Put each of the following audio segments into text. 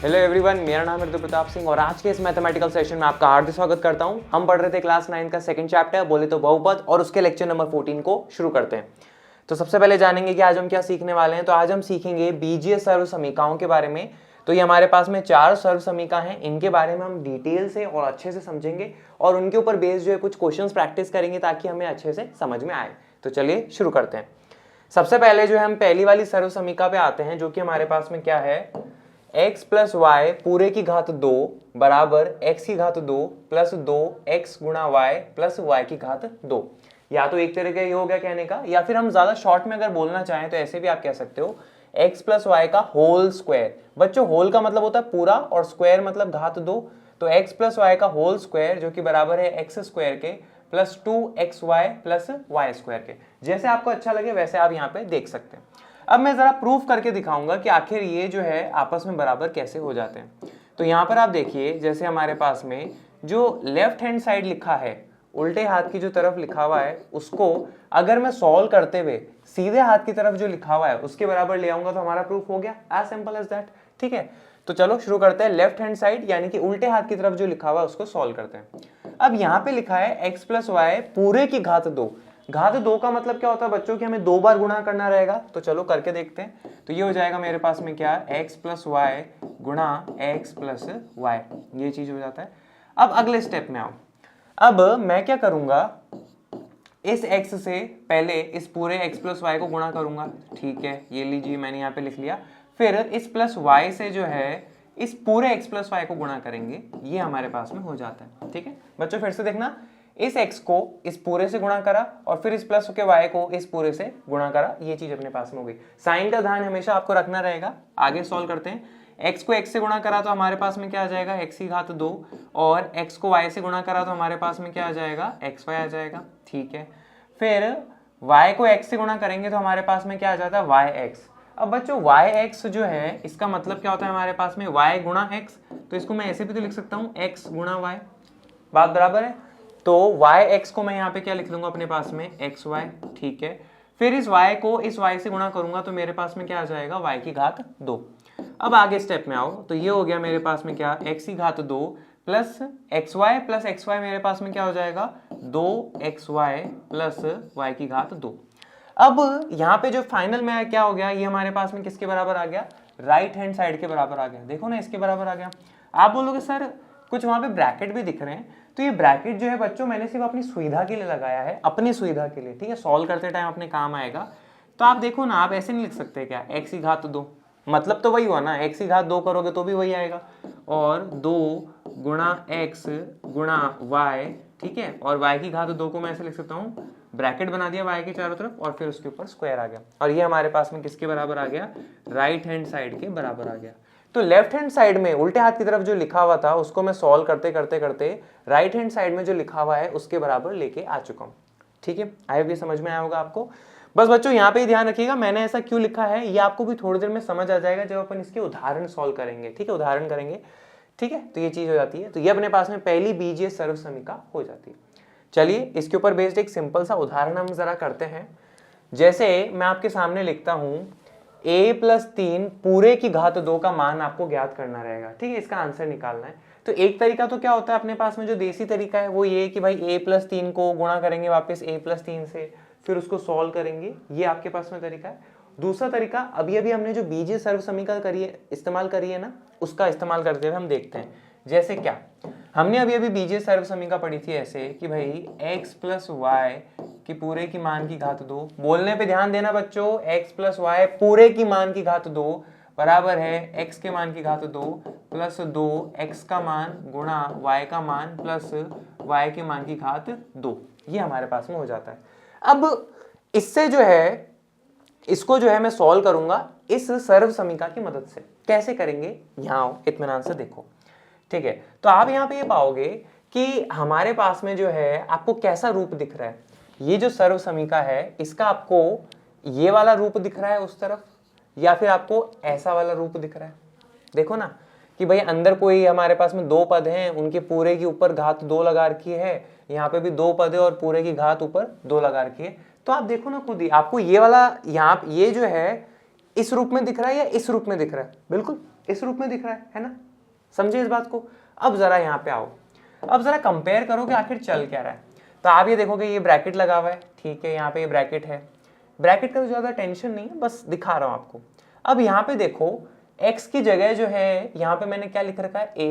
Hello everyone, मेरा नाम है ऋतु प्रताप सिंह और आज के इस मैथमेटिकल सेशन में आपका हार्दिक स्वागत करता हूं। हम पढ़ रहे थे क्लास 9 का सेकंड चैप्टर बोले तो बहुपद और उसके लेक्चर नंबर 14 को शुरू करते हैं। तो सबसे पहले जानेंगे कि आज हम क्या सीखने वाले हैं। तो आज हम सीखेंगे बीजीय सर्व समीकरणों के बारे में। तो ये हमारे पास में 4 सर्व समीकरण हैं, इनके बारे में हम डिटेल से और अच्छे से समझेंगे और उनके ऊपर बेस्ड जो है कुछ क्वेश्चंस प्रैक्टिस करेंगे ताकि हमें अच्छे से समझ में आए। तो चलिए शुरू करते हैं। सबसे पहले जो है हम पहली वाली सर्व समीकरण पे आते हैं, जो कि हमारे पास में क्या है, x प्लस वाई पूरे की घात 2 बराबर x की घात 2 प्लस 2x गुणा y प्लस y की घात 2। या तो एक तरीके ये हो गया कहने का, या फिर हम ज्यादा शॉर्ट में अगर बोलना चाहें तो ऐसे भी आप कह सकते हो x प्लस वाई का होल स्क्वायर। बच्चों होल का मतलब होता है पूरा और स्क्वायर मतलब घात 2, तो x प्लस वाई का होल स्क्वायर जो कि बराबर है x स्क्वायर के plus 2xy plus y square के। जैसे आपको अच्छा लगे वैसे आप यहाँ पे देख सकते हैं। अब मैं जरा प्रूफ करके दिखाऊंगा कि आखिर ये जो है आपस में बराबर कैसे हो जाते हैं। तो यहाँ पर आप देखिए, जैसे हमारे पास में जो लेफ्ट हैंड साइड लिखा है, उल्टे हाथ की जो तरफ लिखा हुआ है, उसको अगर मैं सॉल्व करते हुए सीधे हाथ की तरफ जो लिखा हुआ है उसके बराबर ले आऊंगा तो हमारा प्रूफ हो गया। As simple as that. ठीक है, तो चलो शुरू करते हैं। लेफ्ट हैंड साइड यानी कि उल्टे हाथ की तरफ जो लिखा हुआ है उसको सॉल्व करते हैं। अब यहाँ पे लिखा है x प्लस वाई पूरे की घात 2। घात 2 का मतलब क्या होता है बच्चों कि हमें 2 बार गुणा करना रहेगा। तो चलो करके देखते हैं। तो ये हो जाएगा मेरे पास में क्या, x प्लस वाई गुणा x प्लस वाई, ये चीज हो जाता है। अब अगले स्टेप में आओ। अब मैं क्या करूंगा, इस x से पहले इस पूरे x प्लस वाई को गुणा करूंगा। ठीक है, ये लीजिए मैंने यहाँ पे लिख लिया। फिर इस प्लस y से जो है इस पूरे x प्लस वाई को गुणा करेंगे, ये हमारे पास में हो जाता है। ठीक है बच्चों, फिर से देखना, इस x को इस पूरे से गुणा करा और फिर इस प्लस के y को इस पूरे से गुणा करा, ये चीज अपने पास में हो गई। साइन का ध्यान हमेशा आपको रखना रहेगा। आगे सॉल्व करते हैं। x को x से गुणा करा तो हमारे पास में क्या आ जाएगा, x की घात 2, और x को y से गुणा करा तो हमारे पास में क्या आ जाएगा, xy आ जाएगा। ठीक है, फिर y को x से गुणा करेंगे तो हमारे पास में क्या आ जाता है, yx। अब बच्चों yx जो है इसका मतलब क्या होता है हमारे पास में, y गुणा x, तो इसको मैं ऐसे भी तो लिख सकता हूँ x गुणा y, बात बराबर है। तो yx को मैं यहाँ पे क्या लिख लूंगा अपने पास में, xy। ठीक है, फिर इस y को इस y से गुणा करूंगा तो मेरे पास में क्या आ जाएगा, y की घात 2। अब आगे स्टेप में आओ, तो ये हो गया मेरे पास में क्या, x की घात 2 प्लस xy मेरे पास में क्या हो जाएगा, 2xy प्लस y की घात 2। अब यहाँ पे जो फाइनल में क्या हो गया, ये हमारे पास में किसके बराबर आ गया, राइट हैंड साइड के बराबर आ गया। देखो ना, इसके बराबर आ गया। आप बोलोगे सर कुछ वहां पे ब्रैकेट भी दिख रहे हैं, तो ये ब्रैकेट जो है बच्चों मैंने सिर्फ अपनी सुविधा के लिए लगाया है, अपनी सुविधा के लिए। ठीक है, सॉल्व करते टाइम अपने काम आएगा। तो आप देखो ना, आप ऐसे नहीं लिख सकते क्या, x की घात 2, मतलब तो वही हुआ ना, x की घात 2 करोगे तो भी वही आएगा, और 2 गुणा x गुणा y। ठीक है, और y की घात 2 को मैं ऐसे लिख सकता हूँ, ब्रैकेट बना दिया y के चारों तरफ और फिर उसके ऊपर स्क्वायर आ गया, और ये हमारे पास में किसके बराबर आ गया, राइट हैंड साइड के बराबर आ गया। तो लेफ्ट हैंड साइड में उल्टे हाथ की तरफ जो लिखा हुआ था उसको मैं सॉल्व करते करते करते राइट हैंड साइड में जो लिखा हुआ है उसके बराबर लेके आ चुका हूं। ठीक है, आई होप ये समझ में आया होगा आपको। बस बच्चों यहाँ पे ही ध्यान रखिएगा, मैंने ऐसा क्यों लिखा है ये आपको भी थोड़ी देर में समझ आ जाएगा जब अपन इसके उदाहरण सॉल्व करेंगे। ठीक है, उदाहरण करेंगे। ठीक है, तो ये चीज हो जाती है। तो ये अपने पास में पहली बीजीय सर्व समीकरण हो जाती है। चलिए इसके ऊपर बेस्ड एक सिंपल सा उदाहरण हम जरा करते हैं। जैसे मैं आपके सामने लिखता हूं, a प्लस 3 पूरे की घात 2 का मान आपको ज्ञात करना रहेगा। ठीक है, इसका आंसर निकालना है। तो एक तरीका तो क्या होता है अपने पास में, जो देसी तरीका है वो ये कि भाई a प्लस 3 को गुणा करेंगे वापस a प्लस 3 से, फिर उसको सॉल्व करेंगे, ये आपके पास में तरीका है। दूसरा तरीका, अभी अभी हमने जो बीजीय सर्व समीकरण इस्तेमाल करी है ना, उसका इस्तेमाल करते हुए हम देखते हैं। जैसे क्या, हमने अभी अभी बीजीय सर्व समीकरण पढ़ी थी ऐसे कि भाई x प्लस वाई की पूरे की मान की घात 2, बोलने पे ध्यान देना बच्चों, x प्लस वाई पूरे की मान की घात 2 बराबर है x के मान की घात 2 प्लस 2 x का मान गुणा y का मान प्लस y के मान की घात 2, ये हमारे पास में हो जाता है। अब इससे जो है, इसको जो है मैं सॉल्व करूंगा इस सर्व समीकरण की मदद से। कैसे करेंगे, यहाँ आओ इत्मीनान से देखो। ठीक है, तो आप यहाँ पे ये पाओगे कि हमारे पास में जो है आपको कैसा रूप दिख रहा है, ये जो सर्व समीकरण है इसका आपको ये वाला रूप दिख रहा है उस तरफ, या फिर आपको ऐसा वाला रूप दिख रहा है। देखो ना कि भाई अंदर कोई हमारे पास में 2 पद हैं, उनके पूरे के ऊपर घात 2 लगा रखी है, यहाँ पे भी 2 पद है और पूरे की घात ऊपर 2 लगा रखी है। तो आप देखो ना खुद ही, आपको ये वाला यहाँ ये जो है इस रूप में दिख रहा है या इस रूप में दिख रहा है, बिल्कुल इस रूप में दिख रहा है ना, समझे इस बात को। अब जरा यहाँ पे आओ, अब जरा कंपेयर करो कि आखिर चल क्या रहा है। तो आप ये देखोगे ये ब्रैकेट लगा हुआ है, ठीक है, यहाँ पे ये ब्रैकेट है, ब्रैकेट का तो ज़्यादा टेंशन नहीं है, बस दिखा रहा हूँ आपको। अब यहाँ पे देखो x की जगह जो है यहाँ पे मैंने क्या लिख रखा है a,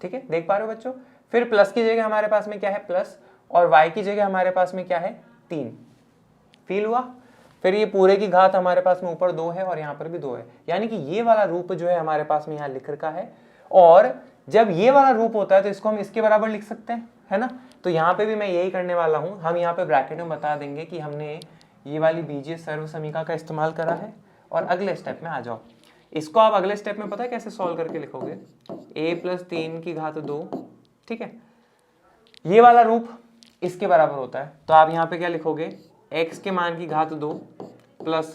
ठीक है, देख पा रहे हो बच्चों। फिर प्लस की जगह हमारे पास में क्या है प्लस, और y की जगह हमारे पास में क्या है 3, फील हुआ। फिर ये पूरे की घात हमारे पास में ऊपर 2 है और यहाँ पर भी 2 है, यानी कि ये वाला रूप जो है हमारे पास में यहाँ लिख रखा है। और जब ये वाला रूप होता है तो इसको हम इसके बराबर लिख सकते हैं, है ना। तो यहाँ पे भी मैं यही करने वाला हूँ, हम यहाँ पे ब्रैकेट में बता देंगे कि हमने ये वाली बीजीय सर्व समीकरण का इस्तेमाल करा है। और अगले स्टेप में आ जाओ, इसको आप अगले स्टेप में पता है कैसे सॉल्व करके लिखोगे, a + 3 की घात 2, ठीक है, ये वाला रूप इसके बराबर होता है। तो आप यहाँ पे क्या लिखोगे, x के मान की घात 2 प्लस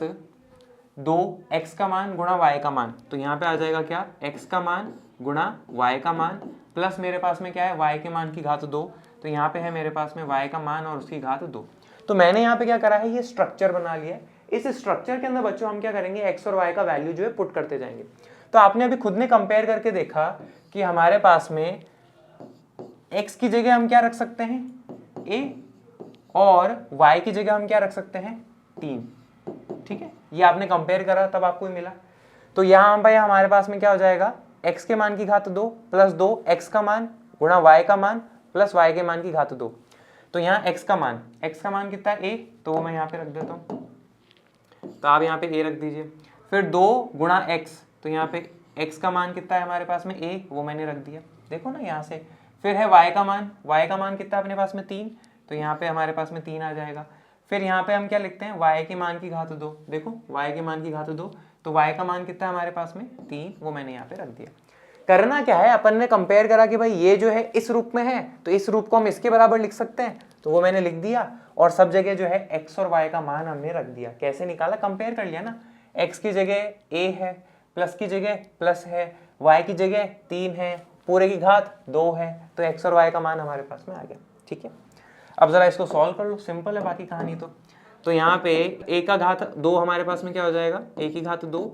2x का मान गुणा y का मान। तो यहाँ पे आ जाएगा क्या, x का मान गुणा y का मान प्लस मेरे पास में क्या है y के मान की घात 2। तो यहाँ पे है मेरे पास में y का मान और उसकी घात 2। तो मैंने यहाँ पे क्या करा है, ये स्ट्रक्चर बना लिया है। इस स्ट्रक्चर के अंदर बच्चों हम क्या करेंगे, x और y का वैल्यू जो है पुट करते जाएंगे। तो आपने अभी खुद ने कंपेयर करके देखा कि हमारे पास में x की जगह हम क्या रख सकते हैं a, और y की जगह हम क्या रख सकते हैं 3, ठीक है। ये आपने कंपेयर करा तब आपको मिला। तो यहाँ भाई हमारे पास में क्या हो जाएगा, x के मान की घात 2 प्लस 2 x का मान गुणा y का मान प्लस y के मान की घात 2। तो यहाँ x का मान कितना है a, तो वो मैं यहाँ पे रख देता हूँ। तो आप यहाँ पे a रख दीजिए। फिर 2 गुणा x, तो यहाँ पे x का मान कितना है हमारे पास में a, वो मैंने रख दिया, देखो ना यहाँ से। फिर है y का मान कितना है अपने पास में 3, तो यहाँ पे हमारे पास में 3 आ जाएगा। फिर यहाँ पे हम क्या लिखते हैं, y के मान की घात 2, देखो y के मान की घात 2, तो y का मान कितना है हमारे पास में 3, वो मैंने यहाँ पे रख दिया। करना क्या है, अपन ने कंपेयर करा कि भाई ये जो है इस रूप में है, तो इस रूप को हम इसके बराबर लिख सकते हैं, तो वो मैंने लिख दिया। और सब जगह जो है x और y का मान हमने रख दिया। कैसे निकाला, कंपेयर कर लिया ना, x की जगह a है, प्लस की जगह प्लस है, y की जगह 3 है, पूरे की घात 2 है, तो x और y का मान हमारे पास में आ गया, ठीक है। अब जरा इसको सॉल्व कर लो, सिंपल है बाकी कहानी। तो यहाँ पे a का घात 2 हमारे पास में क्या हो जाएगा, a की घात 2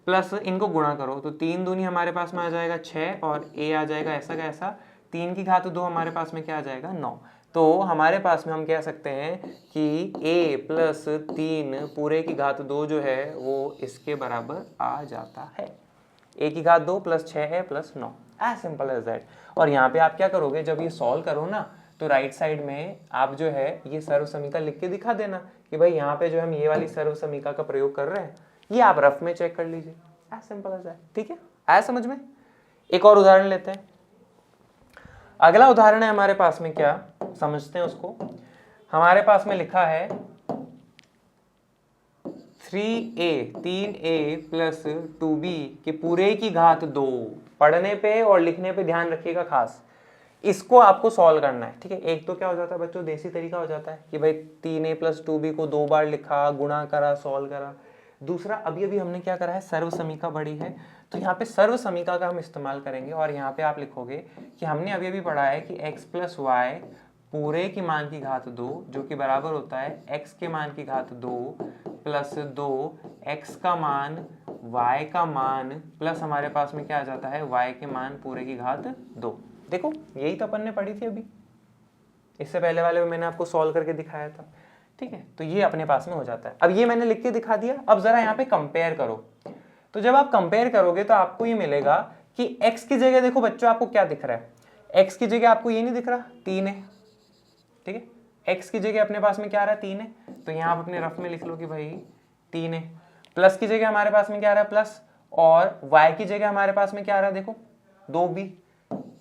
प्लस इनको गुणा करो, तो 3 दूनी हमारे पास में आ जाएगा 6 और a आ जाएगा ऐसा का ऐसा, 3 की घात 2 हमारे पास में क्या आ जाएगा 9। तो हमारे पास में हम कह सकते हैं कि a + 3 पूरे की घात 2 जो है वो इसके बराबर आ जाता है। a की घात 2 + 6 है + 9, एज सिंपल एज दैट। और यहाँ पे आप क्या करोगे, जब ये सॉल्व करो ना, तो राइट साइड में आप जो है ये सर्व समीकरण लिख के दिखा देना कि भाई यहाँ पे जो हम ये वाली सर्व समीकरण का प्रयोग कर रहे हैं, ये आप रफ में चेक कर लीजिए, एज सिंपल एज दैट, ठीक है। आया समझ में। एक और उदाहरण लेते हैं। अगला उदाहरण है हमारे पास में, क्या समझते हैं उसको। हमारे पास में लिखा है 3a + 2b के पूरे की घात 2। पढ़ने पे और लिखने पे ध्यान रखिएगा खास, इसको आपको सॉल्व करना है, ठीक है। एक तो क्या हो जाता है बच्चों, देसी तरीका हो जाता है कि भाई 3a + 2b को 2 बार लिखा, गुणा करा, सॉल्व करा। दूसरा, अभी हमने क्या करा है, सर्व समीकरण बड़ी है, तो यहाँ पे सर्व समीकरण का हम इस्तेमाल करेंगे। और यहाँ पे आप लिखोगे कि हमने अभी पढ़ा है कि x + y पूरे की मान की घात 2 जो कि बराबर होता है x के मान की घात 2 प्लस 2 x का मान y का मान प्लस हमारे पास में क्या आ जाता है y के मान पूरे की घात 2। देखो यही तो अपन ने पढ़ी थी अभी, इससे पहले वाले में मैंने आपको सॉल्व करके दिखाया था, ठीक है। तो ये अपने पास में हो जाता है। अब ये मैंने लिख के दिखा दिया। अब जरा यहाँ पे कंपेयर करो। तो जब आप कंपेयर करोगे तो आपको ये मिलेगा कि x की जगह देखो बच्चों आपको क्या दिख रहा है, x की जगह आपको ये नहीं दिख रहा 3 है, ठीक है। x की जगह अपने पास में क्या आ रहा है 3 है, तो यहाँ आप अपने रफ में लिख लो कि भाई 3 है। प्लस की जगह हमारे पास में क्या आ रहा है प्लस, और y की जगह हमारे पास में क्या आ रहा है देखो 2b,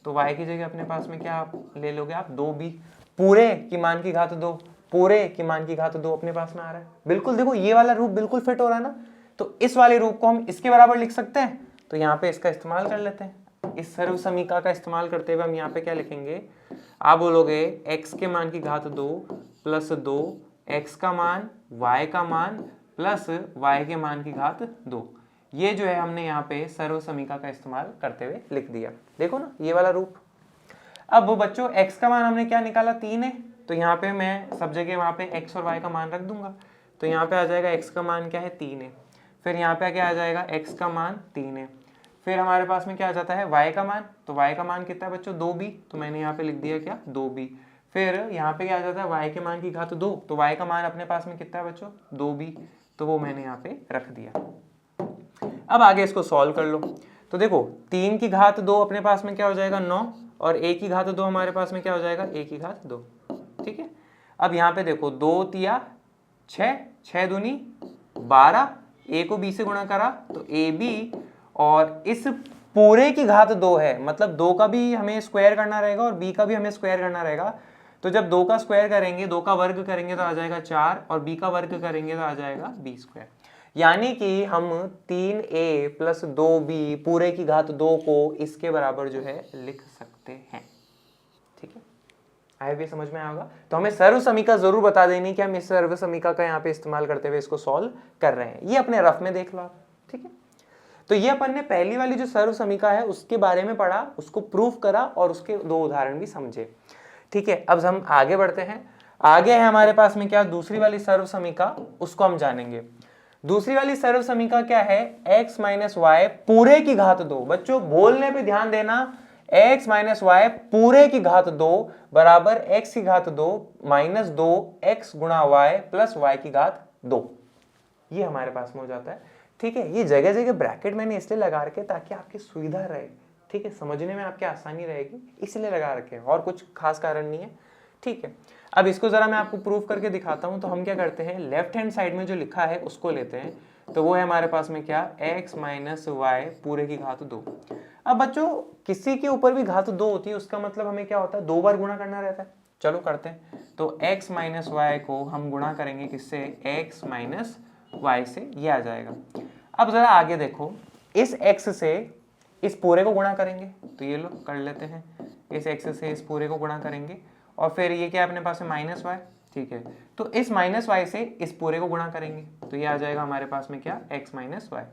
तो y की जगह अपने पास में क्या ले लोगे आप 2b पूरे की मान की घात 2, पूरे की मान की घात 2 अपने पास में आ रहा है। बिल्कुल देखो ये वाला रूप बिल्कुल फिट हो रहा है ना, तो इस वाले रूप को हम इसके बराबर लिख सकते हैं। तो यहाँ पे इसका इस्तेमाल कर लेते हैं। इस सर्व समीकरण का इस्तेमाल करते हुए हम यहाँ पे क्या लिखेंगे, आप बोलोगे x के मान की घात 2 प्लस 2 x का मान y का मान प्लस y के मान की घात 2। ये जो है हमने यहाँ पे सर्व समीकरण का इस्तेमाल करते हुए लिख दिया। देखो ना ये वाला रूप। अब वो बच्चों x का मान हमने क्या निकाला 3 है, तो यहाँ पे मैं सब जगह वहाँ पे x और y का मान रख दूंगा। तो यहाँ पे आ जाएगा x का मान क्या है 3 है, फिर यहाँ पे क्या आ जाएगा x का मान 3 है, फिर हमारे पास में क्या आ जाता है y का मान, तो y का मान कितना है बच्चों 2b, तो मैंने यहाँ पे लिख दिया क्या 2b। फिर यहाँ पे क्या आ जाता है y के मान की घात 2, तो y का मान अपने पास में कितना है बच्चों 2b, तो वो मैंने यहाँ पे रख दिया। अब आगे इसको सॉल्व कर लो, तो देखो 3 की घात 2 अपने पास में क्या हो जाएगा 9, और a की घात 2 हमारे पास में क्या हो जाएगा a की घात 2, ठीक है। अब यहाँ पे देखो 2 तिया 6, 6 दूनी 12, a को b से गुणा करा तो ab, और इस पूरे की घात 2 है, मतलब 2 का भी हमें स्क्वायर करना रहेगा और b का भी हमें स्क्वायर करना रहेगा। तो जब 2 का स्क्वायर करेंगे, 2 का वर्ग करेंगे तो आ जाएगा 4, और b का वर्ग करेंगे तो आ जाएगा b स्क्वायर। यानी कि हम 3a प्लस 2b पूरे की घात 2 को इसके बराबर जो है लिख सकते हैं, ठीक है। आए भी समझ में आएगा। तो हमें सर्व समीका जरूर बता देनी कि हम इस सर्व समीका का यहाँ पे इस्तेमाल करते हुए इसको सॉल्व कर रहे हैं। ये अपने रफ में देख लो आप, ठीक है। तो ये अपन ने पहली वाली जो सर्व समीका है उसके बारे में पढ़ा, उसको प्रूफ करा और उसके 2 उदाहरण भी समझे, ठीक है। अब हम आगे बढ़ते हैं। आगे है हमारे पास में क्या दूसरी वाली सर्व समीका, उसको हम जानेंगे। दूसरी वाली सर्व समीका क्या है, x माइनस वाई पूरे की घात 2। बच्चों बोलने पे ध्यान देना, x माइनस वाई पूरे की घात 2 बराबर x की घात 2 माइनस 2x गुणा y प्लस y की घात 2, ये हमारे पास में हो जाता है, ठीक है। ये जगह जगह ब्रैकेट मैंने इसलिए लगा रखे ताकि आपकी सुविधा रहे, ठीक है, समझने में आपकी आसानी रहेगी, इसलिए लगा रखे, और कुछ खास कारण नहीं है, ठीक है। अब इसको जरा मैं आपको प्रूफ करके दिखाता हूं। तो हम क्या करते हैं, लेफ्ट हैंड साइड में जो लिखा है उसको लेते हैं, तो वो है हमारे पास में क्या x माइनस वाई पूरे की घात 2। अब बच्चों किसी के ऊपर भी घात 2 होती है, उसका मतलब हमें क्या होता है 2 बार गुणा करना रहता है। चलो करते हैं, तो x माइनस वाई को हम गुणा करेंगे किससे, x माइनस वाई से, ये आ जाएगा। अब जरा आगे देखो, इस x से इस पूरे को गुणा करेंगे, तो ये लो कर लेते हैं, इस x से इस पूरे को गुणा करेंगे, और फिर ये क्या है अपने पास में माइनस वाई, ठीक है। तो इस माइनस वाई से इस पूरे को गुणा करेंगे, तो ये आ जाएगा हमारे पास में क्या x माइनस वाई।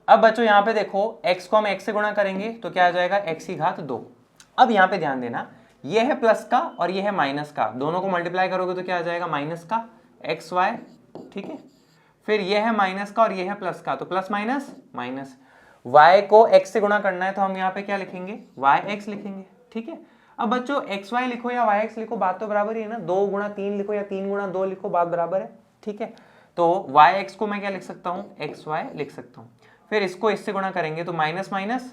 अब बच्चों यहाँ पे देखो x को हम x से गुणा करेंगे तो क्या आ जाएगा x की घात 2। अब यहाँ पे ध्यान देना, ये है प्लस का और ये है माइनस का, दोनों को मल्टीप्लाई करोगे तो क्या आ जाएगा माइनस का एक्स वाई, ठीक है। फिर ये है माइनस का और ये है प्लस का, तो प्लस माइनस माइनस। y को x से गुणा करना है तो हम यहाँ पे क्या लिखेंगे yx लिखेंगे, ठीक है। अब बच्चों xy लिखो या yx लिखो, बात तो बराबर ही है ना, 2 गुणा 3 लिखो या 3 गुणा 2 लिखो, बात बराबर है, ठीक है। तो yx को मैं क्या लिख सकता हूँ, xy लिख सकता हूँ। फिर इसको इससे गुणा करेंगे तो माइनस माइनस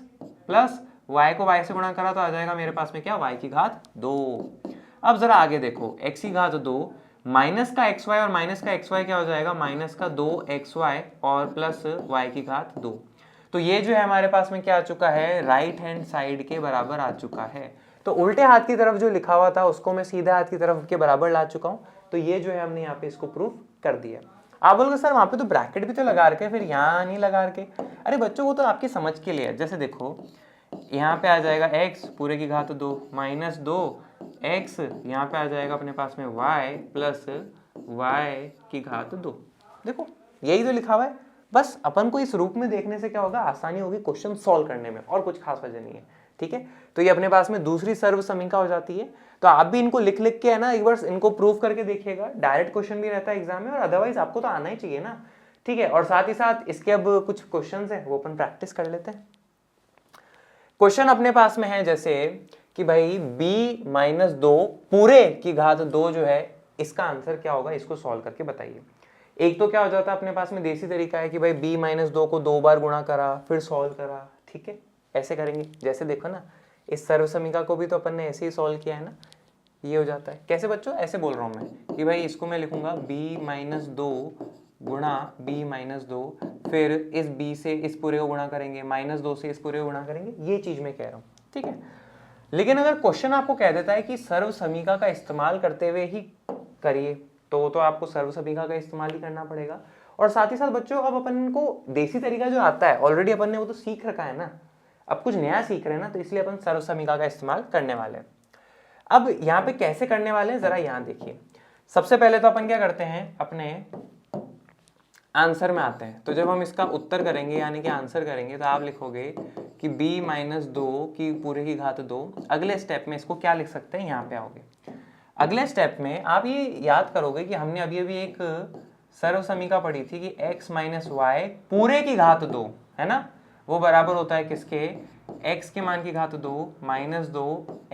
प्लस, y को y से गुणा करा तो आ जाएगा मेरे पास में क्या y की घात 2। अब जरा आगे देखो, x की घात 2 माइनस का xy और माइनस का xy क्या हो जाएगा, माइनस का 2xy और प्लस y की घात 2। तो ये जो है हमारे पास में क्या आ चुका है, राइट हैंड साइड के बराबर आ चुका है। तो उल्टे हाथ की तरफ जो लिखा हुआ था उसको मैं सीधे हाथ की तरफ के बराबर ला चुका हूं। तो ये जो है हमने यहाँ पे इसको प्रूफ कर दिया। आप बोलोगे सर वहां पे तो ब्रैकेट भी तो लगा रखे, फिर यहाँ नहीं लगा रखे। अरे बच्चों वो तो आपकी समझ के लिए है। जैसे देखो यहाँ पे आ जाएगा x पूरे की घात 2 माइनस 2x, यहाँ पे आ जाएगा अपने पास में y प्लस y की घात 2। देखो यही तो लिखा हुआ है, बस अपन को इस रूप में देखने से क्या होगा, आसानी होगी क्वेश्चन सॉल्व करने में, और कुछ खास वजह नहीं है, ठीक है। तो ये अपने पास में दूसरी सर्व समीका हो जाती है। तो आप भी इनको लिख लिख के है ना एक बार इनको प्रूव करके देखिएगा, डायरेक्ट क्वेश्चन भी रहता है एग्जाम में, और अदरवाइज आपको तो आना ही चाहिए ना, ठीक है। और साथ ही साथ इसके अब कुछ क्वेश्चन है वो अपन प्रैक्टिस कर लेते हैं। क्वेश्चन अपने पास में है जैसे कि भाई b माइनस 2 पूरे की घात 2 जो है, इसका आंसर क्या होगा, इसको सॉल्व करके बताइए। एक तो क्या हो जाता है अपने पास में देसी तरीका है कि भाई b माइनस 2 को 2 बार गुणा करा फिर सॉल्व करा, ठीक है, ऐसे करेंगे। जैसे देखो ना इस सर्व समीका को भी तो अपन ने ऐसे ही सॉल्व किया है ना, ये हो जाता है। कैसे बच्चों, ऐसे बोल रहा हूँ मैं कि भाई इसको मैं लिखूंगा b माइनस 2 गुणा b माइनस 2, फिर इस b से इस पूरे को गुणा करेंगे, माइनस 2 से इस पूरे को गुणा करेंगे, ये चीज मैं कह रहा हूँ, ठीक है। लेकिन अगर क्वेश्चन आपको कह देता है कि सर्व समीका का इस्तेमाल करते हुए ही करिए, तो आपको सर्व समीका का इस्तेमाल ही करना पड़ेगा। और साथ ही साथ बच्चों अब अपन को देसी तरीका जो आता है ऑलरेडी अपन ने वो तो सीख रखा है ना, अब कुछ नया सीख रहे हैं ना, तो इसलिए अपन सर्व समीका का इस्तेमाल करने वाले हैं। अब यहाँ पे कैसे करने वाले हैं जरा यहाँ देखिए। सबसे पहले तो अपन क्या करते हैं, अपने आंसर में आते हैं। तो जब हम इसका उत्तर करेंगे यानी कि आंसर करेंगे, तो आप लिखोगे कि b माइनस 2 की पूरे की घात 2। अगले स्टेप में इसको क्या लिख सकते हैं, यहाँ पे आओगे। अगले स्टेप में आप ये याद करोगे कि हमने अभी अभी एक सर्व समीका पढ़ी थी कि x माइनस वाई पूरे की घात 2 है ना, वो बराबर होता है किसके, x के मान की घात 2 माइनस 2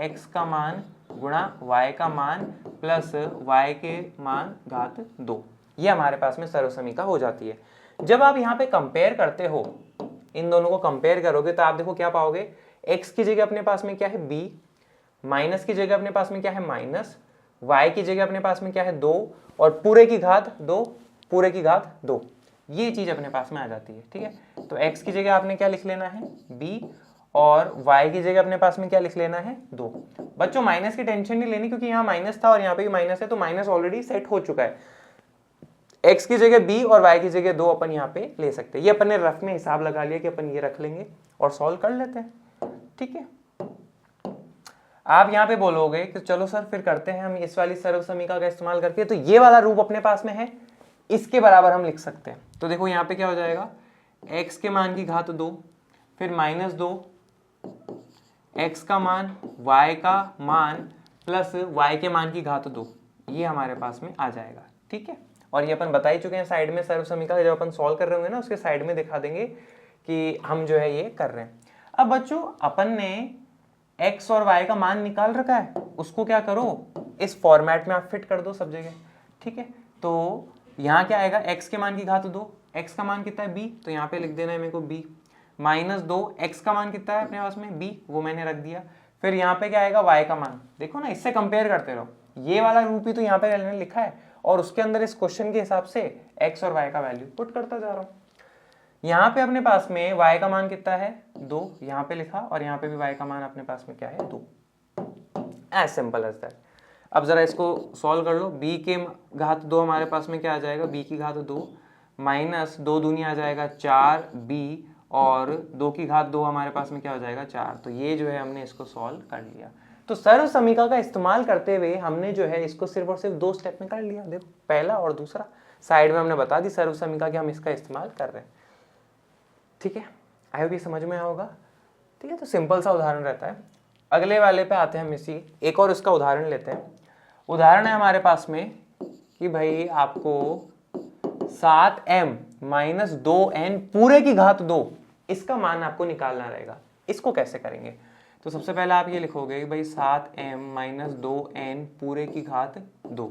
x का मान गुणा y का मान प्लस y के मान घात 2। ये हमारे पास में सर्वसमीका हो जाती है। जब आप यहाँ पे कंपेयर करते हो, इन दोनों को कंपेयर करोगे तो आप देखो क्या पाओगे, x की जगह अपने पास में क्या है b, माइनस की जगह अपने पास में क्या है माइनस, y की जगह अपने पास में क्या है 2 और पूरे की घात 2, पूरे की घात 2, ये चीज अपने पास में आ जाती है। ठीक है, तो x की जगह आपने क्या लिख लेना है b और y की जगह अपने पास में क्या लिख लेना है 2। बच्चों माइनस की टेंशन नहीं लेनी क्योंकि यहाँ माइनस था और यहाँ पे भी माइनस है, तो माइनस ऑलरेडी सेट हो चुका है। x की जगह b और y की जगह 2 अपन यहाँ पे ले सकते हैं। ये अपन ने रफ में हिसाब लगा लिया कि अपन ये रख लेंगे और सॉल्व कर लेते हैं। ठीक है, आप यहाँ पे बोलोगे कि चलो सर फिर करते हैं हम इस वाली सर्वसमीका का इस्तेमाल करके, तो ये वाला रूप अपने पास में है, इसके बराबर हम लिख सकते हैं। तो देखो यहाँ पे क्या हो जाएगा, x के मान की घात 2 फिर माइनस 2 x का मान y का मान प्लस y के मान की घात 2, ये हमारे पास में आ जाएगा। ठीक है, और ये अपन बता ही चुके हैं साइड में सर्वसमीका जब अपन सॉल्व कर रहे होंगे ना, उसके साइड में दिखा देंगे कि हम जो है ये कर रहे हैं। अब बच्चों अपन ने x और y का मान निकाल रखा है, उसको क्या करो इस फॉर्मेट में आप फिट कर दो सब जगह। ठीक है, तो यहाँ क्या आएगा, x के मान की घात 2, x का मान कितना है b, तो यहाँ पे लिख देना है मेरे को b, माइनस 2 x का मान कितना है अपने पास में b, वो मैंने रख दिया। फिर यहाँ पे क्या आएगा y का मान, देखो ना इससे कंपेयर करते रहो, ये वाला रूप ही तो यहाँ पे मैंने लिखा है और उसके अंदर इस क्वेश्चन के हिसाब से x और y का वैल्यू पुट करता जा रहा हूँ। यहाँ पे अपने पास में y का मान कितना है 2, यहाँ पे लिखा, और यहाँ पे भी y का मान अपने पास में क्या है 2। As simple as that. अब जरा इसको सॉल्व कर लो, b के घात 2 हमारे पास में क्या आ जाएगा, b की घात 2 माइनस 2 दूनी आ जाएगा 4b और 2 की घात 2 हमारे पास में क्या हो जाएगा 4। तो ये जो है हमने इसको सॉल्व कर लिया। तो सर्वसमीका का इस्तेमाल करते हुए हमने जो है इसको सिर्फ और सिर्फ 2 स्टेप में कर लिया। देखो पहला और दूसरा साइड में हमने बता दी सर्वसमीका कि हम इसका इस्तेमाल कर रहे हैं। ठीक है, आई होप ये समझ में आया होगा। ठीक है, तो सिंपल सा उदाहरण रहता है। अगले वाले पे आते हैं हम, इसी एक और उसका उदाहरण लेते हैं। उदाहरण है हमारे पास में कि भाई आपको 7m माइनस 2n पूरे की घात 2, इसका मान आपको निकालना रहेगा। इसको कैसे करेंगे, तो सबसे पहले आप ये लिखोगे कि भाई 7m माइनस 2n पूरे की घात 2।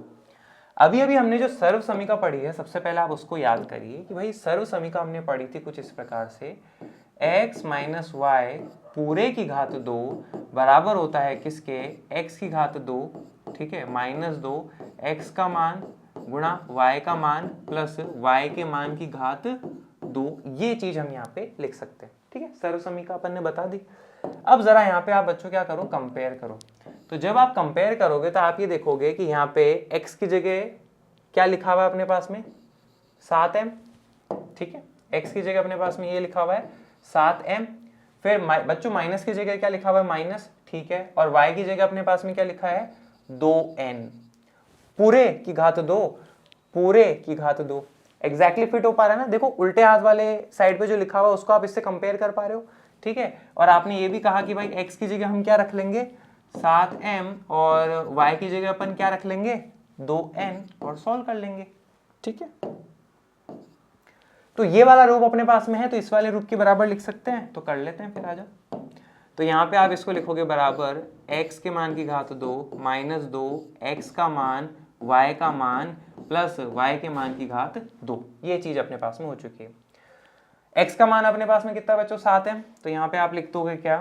अभी अभी हमने जो सर्वसमीका पढ़ी है, सबसे पहले आप उसको याद करिए कि भाई सर्वसमीका हमने पढ़ी थी कुछ इस प्रकार से, x माइनस वाई पूरे की घात 2 बराबर होता है किसके, x की घात 2, ठीक है, माइनस 2 x का मान गुणा y का मान प्लस y के मान की घात 2। ये चीज हम यहाँ पे लिख सकते हैं। ठीक है, सर्वसमीका अपन ने बता दी। अब जरा यहाँ पे आप बच्चों क्या करो, कंपेयर करो। तो जब आप कंपेयर करोगे तो आप ये देखोगे कि यहाँ पे x की जगह क्या लिखा हुआ है अपने पास में 7m। ठीक है, x की जगह अपने पास में ये लिखा हुआ है 7m। फिर बच्चों माइनस की जगह क्या लिखा हुआ है माइनस, ठीक है, और y की जगह अपने पास में क्या लिखा है 2n पूरे की घात 2, पूरे की घात 2। एग्जैक्टली फिट हो पा रहा है ना। देखो उल्टे हाथ वाले साइड पे जो लिखा हुआ है उसको आप इससे कंपेयर कर पा रहे हो। ठीक है, और आपने ये भी कहा कि भाई x की जगह हम क्या रख लेंगे 7m और y की जगह अपन क्या रख लेंगे 2n और सॉल्व कर लेंगे। ठीक है, तो ये वाला रूप अपने पास में है, तो इस वाले रूप के बराबर लिख सकते हैं, तो कर लेते हैं फिर। आ जाओ, तो यहाँ पे आप इसको लिखोगे बराबर x के मान की घात 2 माइनस 2 x का मान y का मान प्लस y के मान की घात 2। ये चीज अपने पास में हो चुकी है। x का मान अपने पास में कितना बच्चों 7m, तो यहाँ पे आप लिख दोगे क्या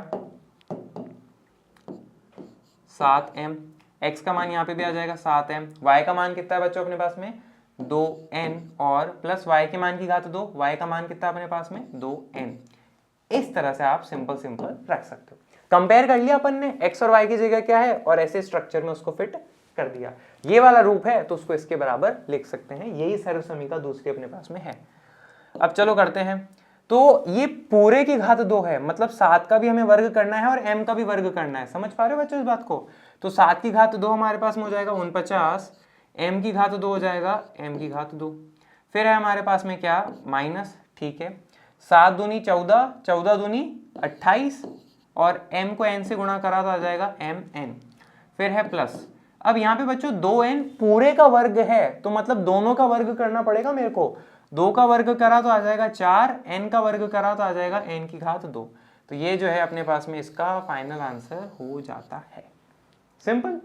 7m, x का मान यहाँ पे भी आ जाएगा 7m, y का मान कितना है बच्चों अपने पास में 2n और प्लस y के मान की घात 2, y का मान कितना अपने पास में 2n। इस तरह से आप सिंपल सिंपल रख सकते हो। कंपेयर कर लिया अपन ने x और y की जगह क्या है और ऐसे स्ट्रक्चर में उसको फिट कर दिया। ये वाला रूप है तो उसको इसके बराबर लिख सकते हैं। यही सर्वसमीका दूसरी अपने पास में है। अब चलो करते हैं। तो ये पूरे की घात 2 है, मतलब 7 का भी हमें वर्ग करना है और m का भी वर्ग करना है। समझ पा रहे हो बच्चों इस बात को। तो 7 की घात 2 हमारे पास में हो जाएगा 49, m की घात 2 हो जाएगा m की घात 2। फिर है हमारे पास में क्या माइनस, ठीक है, 7 दूनी 14, 14 दूनी 28 और m को n से गुणा करा तो आ जाएगा mn। फिर है प्लस, अब यहाँ पे बच्चों 2n पूरे का वर्ग है तो मतलब दोनों का वर्ग करना पड़ेगा मेरे को। 2 का वर्ग करा तो आ जाएगा 4, n का वर्ग करा तो आ जाएगा n की घात 2। तो ये जो है अपने पास में इसका फाइनल आंसर हो जाता है। सिंपल,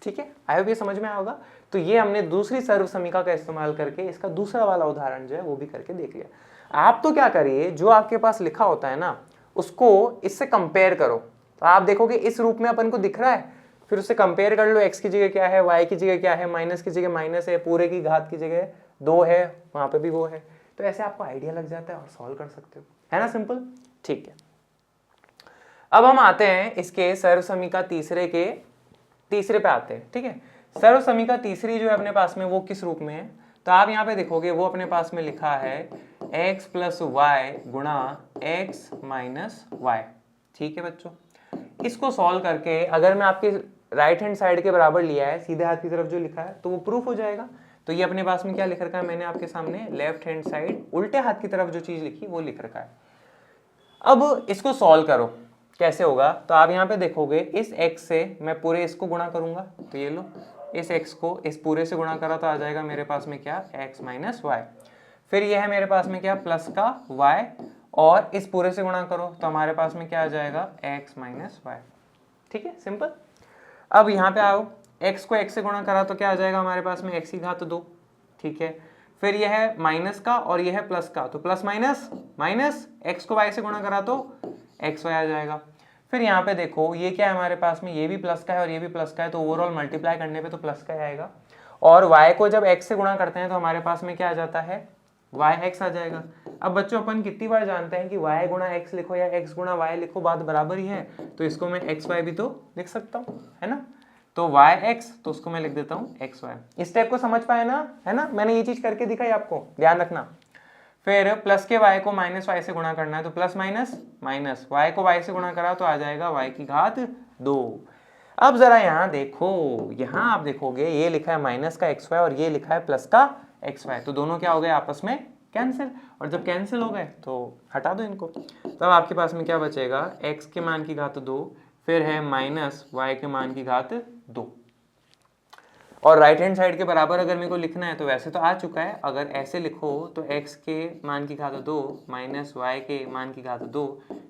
ठीक है, आई होप ये समझ में आया होगा। तो ये हमने दूसरी सर्व समीका का इस्तेमाल करके इसका दूसरा वाला उदाहरण जो है वो भी करके देख लिया। आप तो क्या करिए, जो आपके पास लिखा होता है ना उसको इससे कंपेयर करो, तो आप देखोगे इस रूप में अपन को दिख रहा है, फिर उससे कंपेयर कर लो, x की जगह क्या है, y की जगह क्या है, माइनस की जगह माइनस है, पूरे की घात की जगह 2 है, वहां पे भी वो है। तो ऐसे आपको आइडिया लग जाता है और सॉल्व कर सकते हो, है ना, सिंपल। ठीक है, अब हम आते हैं इसके सर्व समीका तीसरे पे आते हैं। ठीक है, सर्व समीका तीसरी जो है अपने पास में वो किस रूप में है, तो आप यहाँ पे देखोगे वो अपने पास में लिखा है x प्लस वाई गुणा x माइनस वाई। ठीक है बच्चों, इसको सॉल्व करके अगर मैं आपके राइट हैंड साइड के बराबर लिया है, सीधे हाथ की तरफ जो लिखा है, तो वो प्रूफ हो जाएगा। तो ये अपने पास में क्या लिख रखा है मैंने आपके सामने, लेफ्ट हैंड साइड उल्टे हाथ की तरफ जो चीज लिखी वो लिख रखा है। अब इसको सॉल्व करो, कैसे होगा, तो आप यहाँ पे देखोगे इस x से मैं पूरे इसको गुणा करूंगा, तो ये लो इस x को इस पूरे से गुणा करा तो आ जाएगा मेरे पास में क्या, x माइनस वाई। फिर यह है मेरे पास में क्या, प्लस का y, और इस पूरे से गुणा करो तो हमारे पास में क्या आ जाएगा, x माइनस वाई। ठीक है, सिंपल। अब यहाँ पे आओ, x को x से गुणा करा तो क्या आ जाएगा हमारे पास में, x की घात 2। ठीक है, फिर यह है माइनस का और यह है प्लस का, तो प्लस माइनस माइनस, x को y से गुणा करा तो एक्स वाई आ जाएगा। फिर यहाँ पे देखो ये क्या है हमारे पास में, ये भी प्लस का है और ये भी प्लस का है, तो ओवरऑल मल्टीप्लाई करने पे तो प्लस का ही आएगा। और y को जब x से गुणा करते हैं तो हमारे पास में क्या आ जाता है, yx आ जाएगा। अब बच्चों अपन कितनी बार जानते हैं कि y गुणा x लिखो या x गुणा y लिखो, बात बराबर ही है, तो इसको मैं एक्स वाई भी तो लिख सकता हूँ, है ना। तो yx, तो उसको मैं लिख देता हूँ एक्स वाई। इस स्टेप को समझ पाए ना, है ना, मैंने ये चीज करके दिखाई आपको, ध्यान रखना। फिर प्लस के y को माइनस वाई से गुणा करना है, तो प्लस माइनस माइनस, y को y से गुणा करा तो आ जाएगा y की घात 2। अब जरा यहाँ देखो, यहाँ आप देखोगे ये लिखा है माइनस का एक्स वाई और ये लिखा है प्लस का एक्स वाई, तो दोनों क्या हो गए आपस में कैंसिल, और जब कैंसिल हो गए तो हटा दो इनको। तब आपके पास में क्या बचेगा, x के मान की घात 2, फिर है माइनस y के मान की घात 2। और राइट हैंड साइड के बराबर अगर मेरे को लिखना है तो वैसे तो आ चुका है, अगर ऐसे लिखो तो x के मान की घात 2 माइनस y के मान की घात 2,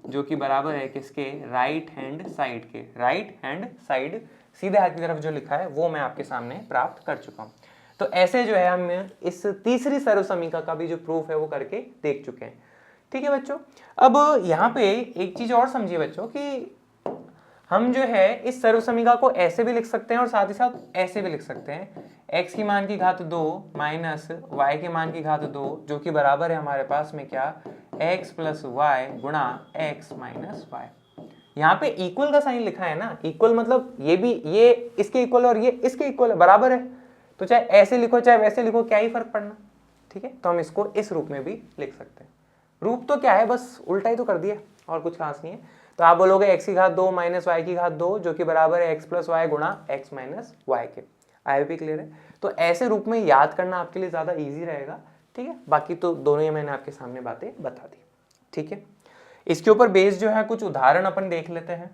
जो कि बराबर है किसके, राइट हैंड साइड के। राइट हैंड साइड सीधे हाथ की तरफ जो लिखा है वो मैं आपके सामने प्राप्त कर चुका हूँ। तो ऐसे जो है हम इस तीसरी सर्व समीका का भी जो प्रूफ है वो करके देख चुके हैं। ठीक है बच्चों, अब यहाँ पे एक चीज और समझिए बच्चों कि हम जो है इस सर्व समीका को ऐसे भी लिख सकते हैं और साथ ही साथ ऐसे भी लिख सकते हैं, x की मान की घात 2 माइनस y के मान की घात 2, जो कि बराबर है हमारे पास में क्या, x प्लस वाई गुणा x माइनस वाई। यहाँ पे इक्वल का साइन लिखा है ना, इक्वल मतलब ये इसके इक्वल और ये इसके इक्वल है, बराबर है, तो चाहे ऐसे लिखो चाहे वैसे लिखो, क्या ही फर्क पड़ना। ठीक है, तो हम इसको इस रूप में भी लिख सकते हैं। रूप तो क्या है, बस उल्टा ही तो कर दिया और कुछ खास नहीं है। तो आप बोलोगे x की घात 2 माइनस y की घात 2, जो कि बराबर है x प्लस वाई गुणा x माइनस वाई के। आई भी क्लियर है। तो ऐसे रूप में याद करना आपके लिए ज्यादा इजी रहेगा। ठीक है, बाकी तो दोनों ही मैंने आपके सामने बातें बता दी। ठीक है, इसके ऊपर बेस जो है कुछ उदाहरण अपन देख लेते हैं।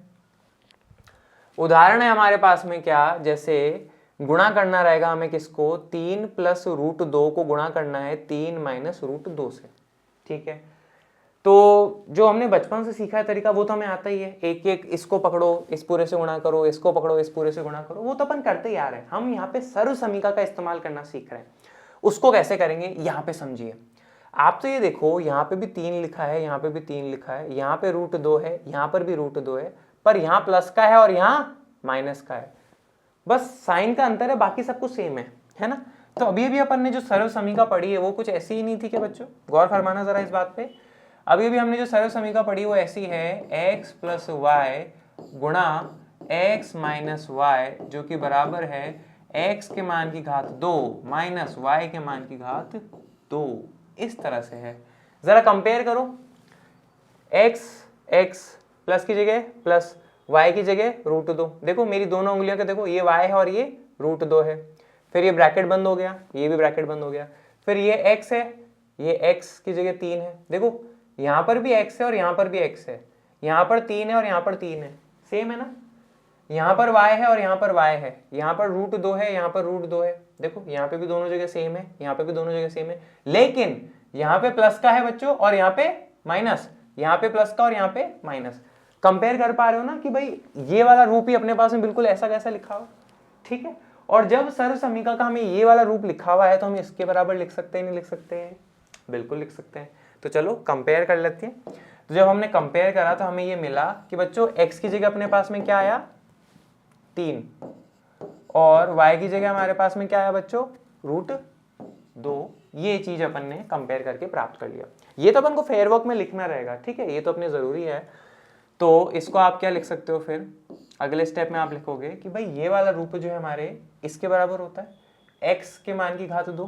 उदाहरण है हमारे पास में क्या, जैसे गुणा करना रहेगा हमें किसको, 3 प्लस रूट 2 को गुणा करना है 3 माइनस रूट 2 से। ठीक है, तो जो हमने बचपन से सीखा है तरीका वो तो हमें आता ही है, एक एक इसको पकड़ो इस पूरे से गुणा करो, इसको पकड़ो इस पूरे से गुणा करो, वो तो अपन करते ही आ रहे हैं। हम यहाँ पे सर्व समीका का इस्तेमाल करना सीख रहे हैं। उसको कैसे करेंगे यहाँ पे समझिए। आप तो ये देखो यहाँ पे भी 3 लिखा है, यहाँ पे भी 3 लिखा है, यहाँ पे रूट 2 है, यहाँ पर भी रूट 2 है, पर यहाँ प्लस का है और यहाँ माइनस का है, बस साइन का अंतर है, बाकी सब कुछ सेम है ना। तो अभी अपन ने जो सर्व समीका पढ़ी है वो कुछ ऐसी ही नहीं थी क्या बच्चों, गौर फरमाना जरा इस बात पे। अभी हमने जो सर्व समीका पढ़ी वो ऐसी है, x प्लस वाई गुणा x माइनस वाई, जो कि बराबर है x के मान की घात 2 माइनस y के मान की घात 2। इस तरह से है, जरा कंपेयर करो, x प्लस की जगह प्लस y की जगह रूट 2, देखो मेरी दोनों उंगलियों के देखो, ये y है और ये रूट 2 है, फिर ये ब्रैकेट बंद हो गया, ये भी ब्रैकेट बंद हो गया, फिर ये x है, ये x की जगह 3 है, देखो यहाँ पर भी x है और यहाँ पर भी x है, यहाँ पर 3 है और यहाँ पर 3 है, सेम है ना। यहाँ पर y है और यहाँ पर y है, यहाँ पर √2 है, यहाँ पर √2 है। देखो यहाँ पे भी दोनों जगह सेम है, यहाँ पे भी दोनों जगह सेम है, लेकिन यहाँ पे प्लस का है बच्चों और यहाँ पे माइनस, यहाँ पे प्लस का और यहाँ पे माइनस। कंपेयर कर पा रहे हो ना कि भाई ये वाला रूप ही अपने पास में बिल्कुल ऐसा कैसा लिखा हुआ, ठीक है। और जब सर्व समीकरण का हमें ये वाला रूप लिखा हुआ है तो हम इसके बराबर लिख सकते हैं, नहीं लिख सकते हैं? बिल्कुल लिख सकते हैं। तो चलो कंपेयर कर लेते हैं। तो जब हमने कंपेयर करा तो हमें ये मिला कि बच्चों x की जगह अपने पास में क्या आया 3 और y की जगह हमारे पास में क्या आया बच्चों √2। ये चीज अपन ने कंपेयर करके प्राप्त कर लिया। ये तो अपन को फेयर वर्क में लिखना रहेगा, ठीक है, ये तो अपने जरूरी है। तो इसको आप क्या लिख सकते हो, फिर अगले स्टेप में आप लिखोगे कि भाई ये वाला रूप जो है हमारे इसके बराबर होता है x के मान की घात 2,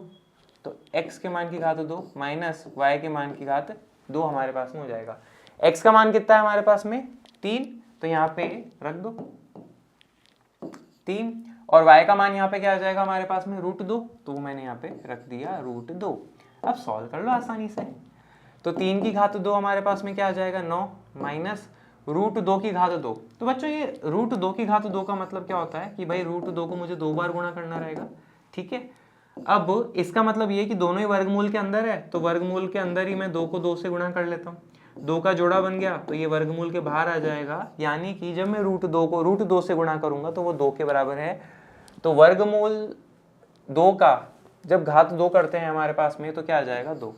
तो x के मान की घात 2 माइनस y के मान की घात 2 हमारे पास में हो जाएगा। x का मान कितना है हमारे पास में 3, तो यहाँ पे रख दो 3, और y का मान यहाँ पे क्या आ जाएगा हमारे पास में √2, तो मैंने यहाँ पे रख दिया √2। अब सॉल्व कर लो आसानी से। तो 3 की घात 2 हमारे पास में क्या आ जाएगा 9 माइनस √2 की घात 2। तो बच्चों ये √2 की घात 2 का मतलब क्या होता है कि भाई √2 को मुझे 2 बार गुणा करना रहेगा, ठीक है। अब इसका मतलब ये कि दोनों ही वर्गमूल के अंदर है, तो वर्गमूल के अंदर ही मैं 2 को 2 से गुणा कर लेता हूँ। 2 का जोड़ा बन गया तो ये वर्गमूल के बाहर आ जाएगा, यानी कि जब मैं √2 को √2 से गुणा करूंगा तो वो 2 के बराबर है। तो वर्गमूल 2 का जब घात 2 करते हैं हमारे पास में तो क्या आ जाएगा 2।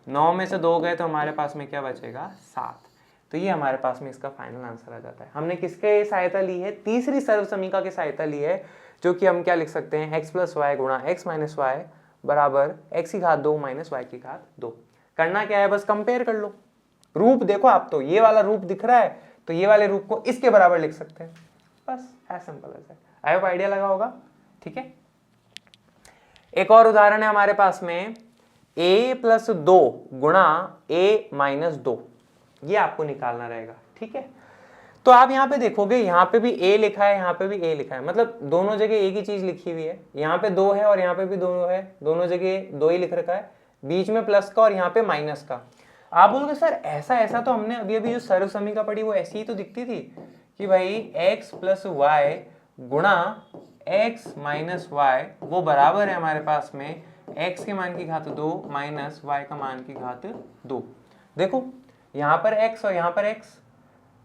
9 में से 2 गए तो हमारे पास में क्या बचेगा 7। तो ये हमारे पास में इसका फाइनल आंसर आ जाता है। हमने किसके सहायता ली है, तीसरी सर्व समीकरण की सहायता ली है, जो कि हम क्या लिख सकते हैं x + y गुणा x - y बराबर x की घात 2 माइनस y की घात 2। करना क्या है, बस कंपेयर कर लो। रूप देखो आप, तो ये वाला रूप दिख रहा है तो ये वाले रूप को इसके बराबर लिख सकते हैं, बस as simple as that. I hope idea लगा होगा, ठीक है। एक और उदाहरण है हमारे पास में a + 2 गुणा a - 2, ये आपको निकालना रहेगा, ठीक है। तो आप यहाँ पे देखोगे, यहाँ पे भी a लिखा है, यहाँ पे भी a लिखा है, मतलब दोनों जगह एक ही चीज लिखी हुई है। यहाँ पे 2 है और यहाँ पे भी 2 है, दोनों जगह 2 ही लिख रखा है, बीच में प्लस का और यहाँ पे माइनस का। आप बोलोगे सर ऐसा तो हमने अभी अभी जो सर्व समीकरण पढ़ी वो ऐसी ही तो दिखती थी कि भाई x + y गुणा x - y वो बराबर है हमारे पास में x के मान की घात 2 माइनस y का मान की घात 2। देखो यहाँ पर x और यहाँ पर x,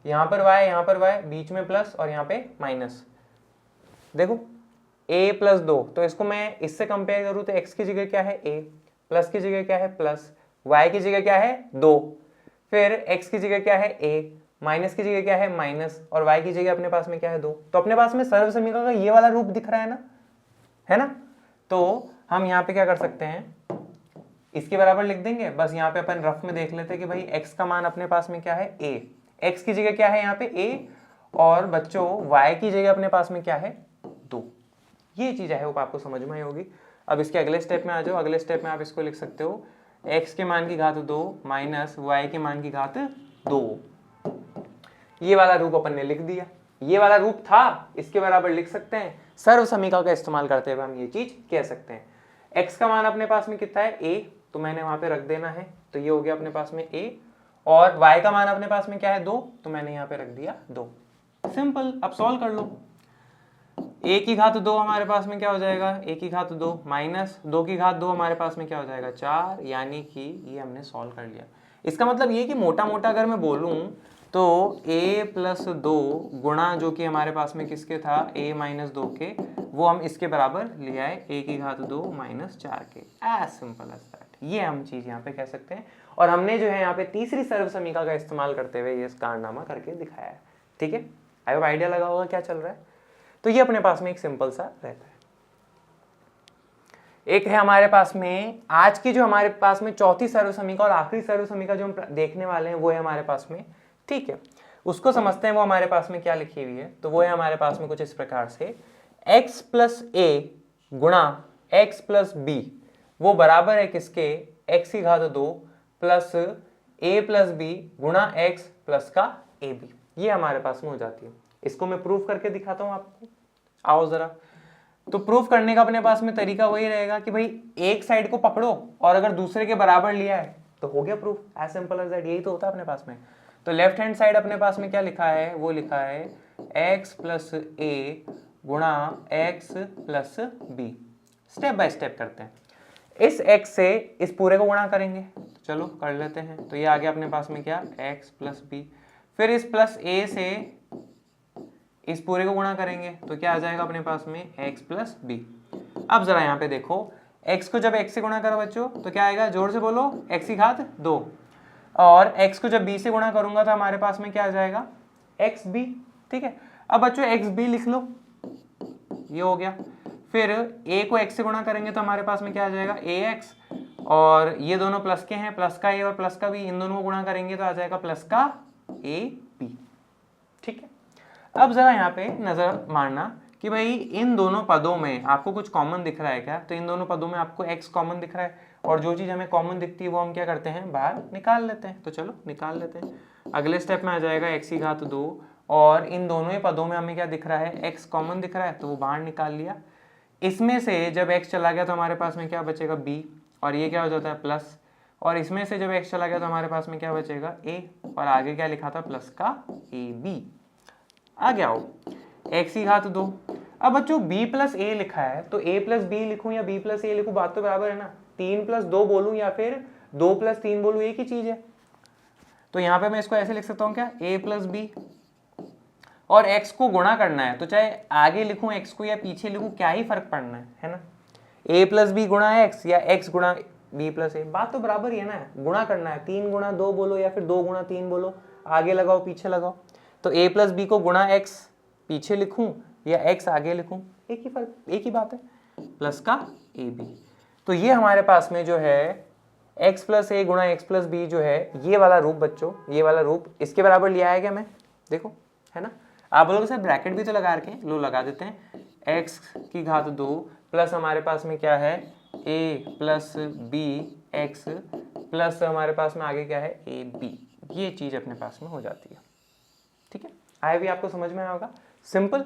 यहाँ पर y, यहाँ पर y, बीच में प्लस और यहाँ पे माइनस। देखो a + 2, तो इसको मैं इससे कंपेयर करूँ तो x की जगह क्या है a, प्लस की जगह क्या है प्लस, y की जगह क्या है 2, फिर x की जगह क्या है a, माइनस की जगह क्या है माइनस, और y की जगह अपने पास में क्या है 2। तो अपने पास में सर्व समीकरण का ये वाला रूप दिख रहा है ना। तो हम यहाँ पे क्या कर सकते हैं, इसके बराबर लिख देंगे। बस यहाँ पे अपन रफ में देख लेते हैं कि भाई x का मान अपने पास में क्या है a, x की जगह क्या है यहाँ पे a, और बच्चों y की जगह अपने पास में क्या है 2। ये चीज है वो आपको समझ में आई होगी। अब इसके अगले स्टेप में आ जाओ। अगले स्टेप में आप इसको लिख सकते हो x के मान की घात 2 माइनस y के मान की घात 2। ये वाला रूप अपन ने लिख दिया, ये वाला रूप था, इसके बराबर लिख सकते हैं। सर्व समीकरण का इस्तेमाल करते हुए हम ये चीज कह सकते हैं। x का मान अपने पास में कितना है a, तो मैंने वहां पे रख देना है, तो ये हो गया अपने पास में a, और y का मान अपने पास में क्या है 2, तो मैंने यहाँ पे रख दिया 2। सिंपल। अब सॉल्व कर लो। a की घात 2 हमारे पास में क्या हो जाएगा, a की घात 2 माइनस 2 की घात 2 हमारे पास में क्या हो जाएगा 4, यानी कि ये हमने सॉल्व कर लिया। इसका मतलब ये कि मोटा मोटा अगर मैं बोलूं तो a + 2 गुणा जो कि हमारे पास में किसके था a - 2 के, वो हम इसके बराबर ले आए a की घात 2 माइनस 4 के। एज सिंपल एज दैट, ये हम चीज यहाँ पे कह सकते हैं। और हमने जो है यहाँ पे तीसरी सर्व समीकरण का इस्तेमाल करते हुए ये कारनामा करके दिखाया है, ठीक है। आई होप आइडिया लगा होगा क्या चल रहा है। तो ये अपने पास में एक सिंपल सा रहता है। एक है हमारे पास में आज की जो हमारे पास में चौथी सर्व समीकरण और आखिरी सर्व समीकरण जो हम देखने वाले हैं वो है हमारे पास में, ठीक है। उसको समझते हैं वो हमारे पास में क्या लिखी हुई है। तो वो है हमारे पास में कुछ इस प्रकार से x + a गुणा x + b वो बराबर है किसके, x की घात 2 प्लस a + b गुणा x प्लस का ab। ये हमारे पास में हो जाती है। इसको मैं प्रूफ करके दिखाता हूं आपको, आओ जरा। तो प्रूफ करने का अपने पास में तरीका वही रहेगा कि भाई एक साइड को पकड़ो और अगर दूसरे के बराबर लिया है तो हो गया proof, as simple as that. यही तो होता है अपने पास में। तो लेफ्ट हैंड साइड अपने पास में क्या लिखा है, वो लिखा है एक्स प्लस ए गुणा x plus b. Step by step करते हैं। इस x से इस पूरे को गुणा करेंगे, तो चलो कर लेते हैं। तो ये आ गया अपने पास में क्या, x प्लस बी। फिर इस प्लस a से इस पूरे को गुणा करेंगे तो क्या आ जाएगा अपने पास में x प्लस बी। अब जरा यहाँ पे देखो, x को जब x से गुणा करो बच्चों तो क्या आएगा, जोर से बोलो, x की घात 2। और x को जब b से गुणा करूंगा तो हमारे पास में क्या आ जाएगा, xb। ठीक है, अब बच्चों xb लिख लो, ये हो गया। फिर a को x से गुणा करेंगे तो हमारे पास में क्या आ जाएगा, ax। और ये दोनों प्लस के हैं, प्लस का a और प्लस का b, इन दोनों को गुणा करेंगे तो आ जाएगा प्लस का ab। ठीक है, अब जरा यहाँ पे नजर मारना कि भाई इन दोनों पदों में आपको कुछ कॉमन दिख रहा है क्या। तो इन दोनों पदों में आपको x कॉमन दिख रहा है, और जो चीज हमें कॉमन दिखती है वो हम क्या करते हैं, बाहर निकाल लेते हैं। तो चलो निकाल लेते हैं। अगले स्टेप में आ जाएगा x की घात 2, और इन दोनों ही पदों में हमें क्या दिख रहा है, x कॉमन दिख रहा है, तो वो बाहर निकाल लिया। इसमें से जब x चला गया तो हमारे पास में क्या बचेगा, b, और ये क्या हो जाता है प्लस। और इसमें से जब x चला गया तो हमारे पास में क्या बचेगा, a, और आगे क्या लिखा था, प्लस का ab। आ गया हो x की घात 2। अब बच्चों b प्लस a लिखा है, तो a प्लस b लिखूं या b प्लस a लिखूं, बात तो बराबर है ना। 3 प्लस 2 बोलूं या फिर 2 प्लस 3 बोलूं, एक ही चीज है। तो यहाँ पे मैं इसको ऐसे लिख सकता हूँ क्या, a प्लस b, और x को गुणा करना है तो चाहे आगे लिखूं x को या पीछे लिखूं, क्या ही फर्क पड़ना है ना। a प्लस बी गुणा x या x गुणा b प्लस a, बात तो बराबर ही है ना। गुणा करना है, 3 गुणा 2 बोलो या फिर 2 गुणा 3 बोलो, आगे लगाओ पीछे लगाओ। तो a प्लस बी को गुणा x पीछे लिखूं या x आगे लिखूं, एक ही फर्क, एक ही बात है, प्लस का ab। तो ये हमारे पास में जो है x प्लस a गुणा x प्लस बी जो है, ये वाला रूप बच्चों, ये वाला रूप इसके बराबर लिया है क्या मैं, देखो है ना। आप बोलोगे सर ब्रैकेट भी तो लगा रखे हैं, लो लगा देते हैं। x की घात 2 प्लस हमारे पास में क्या है, a plus b x plus हमारे पास में आगे क्या है, ए बी। ये चीज अपने पास में हो जाती है। ठीक है, आया भी आपको समझ में आया होगा, सिंपल।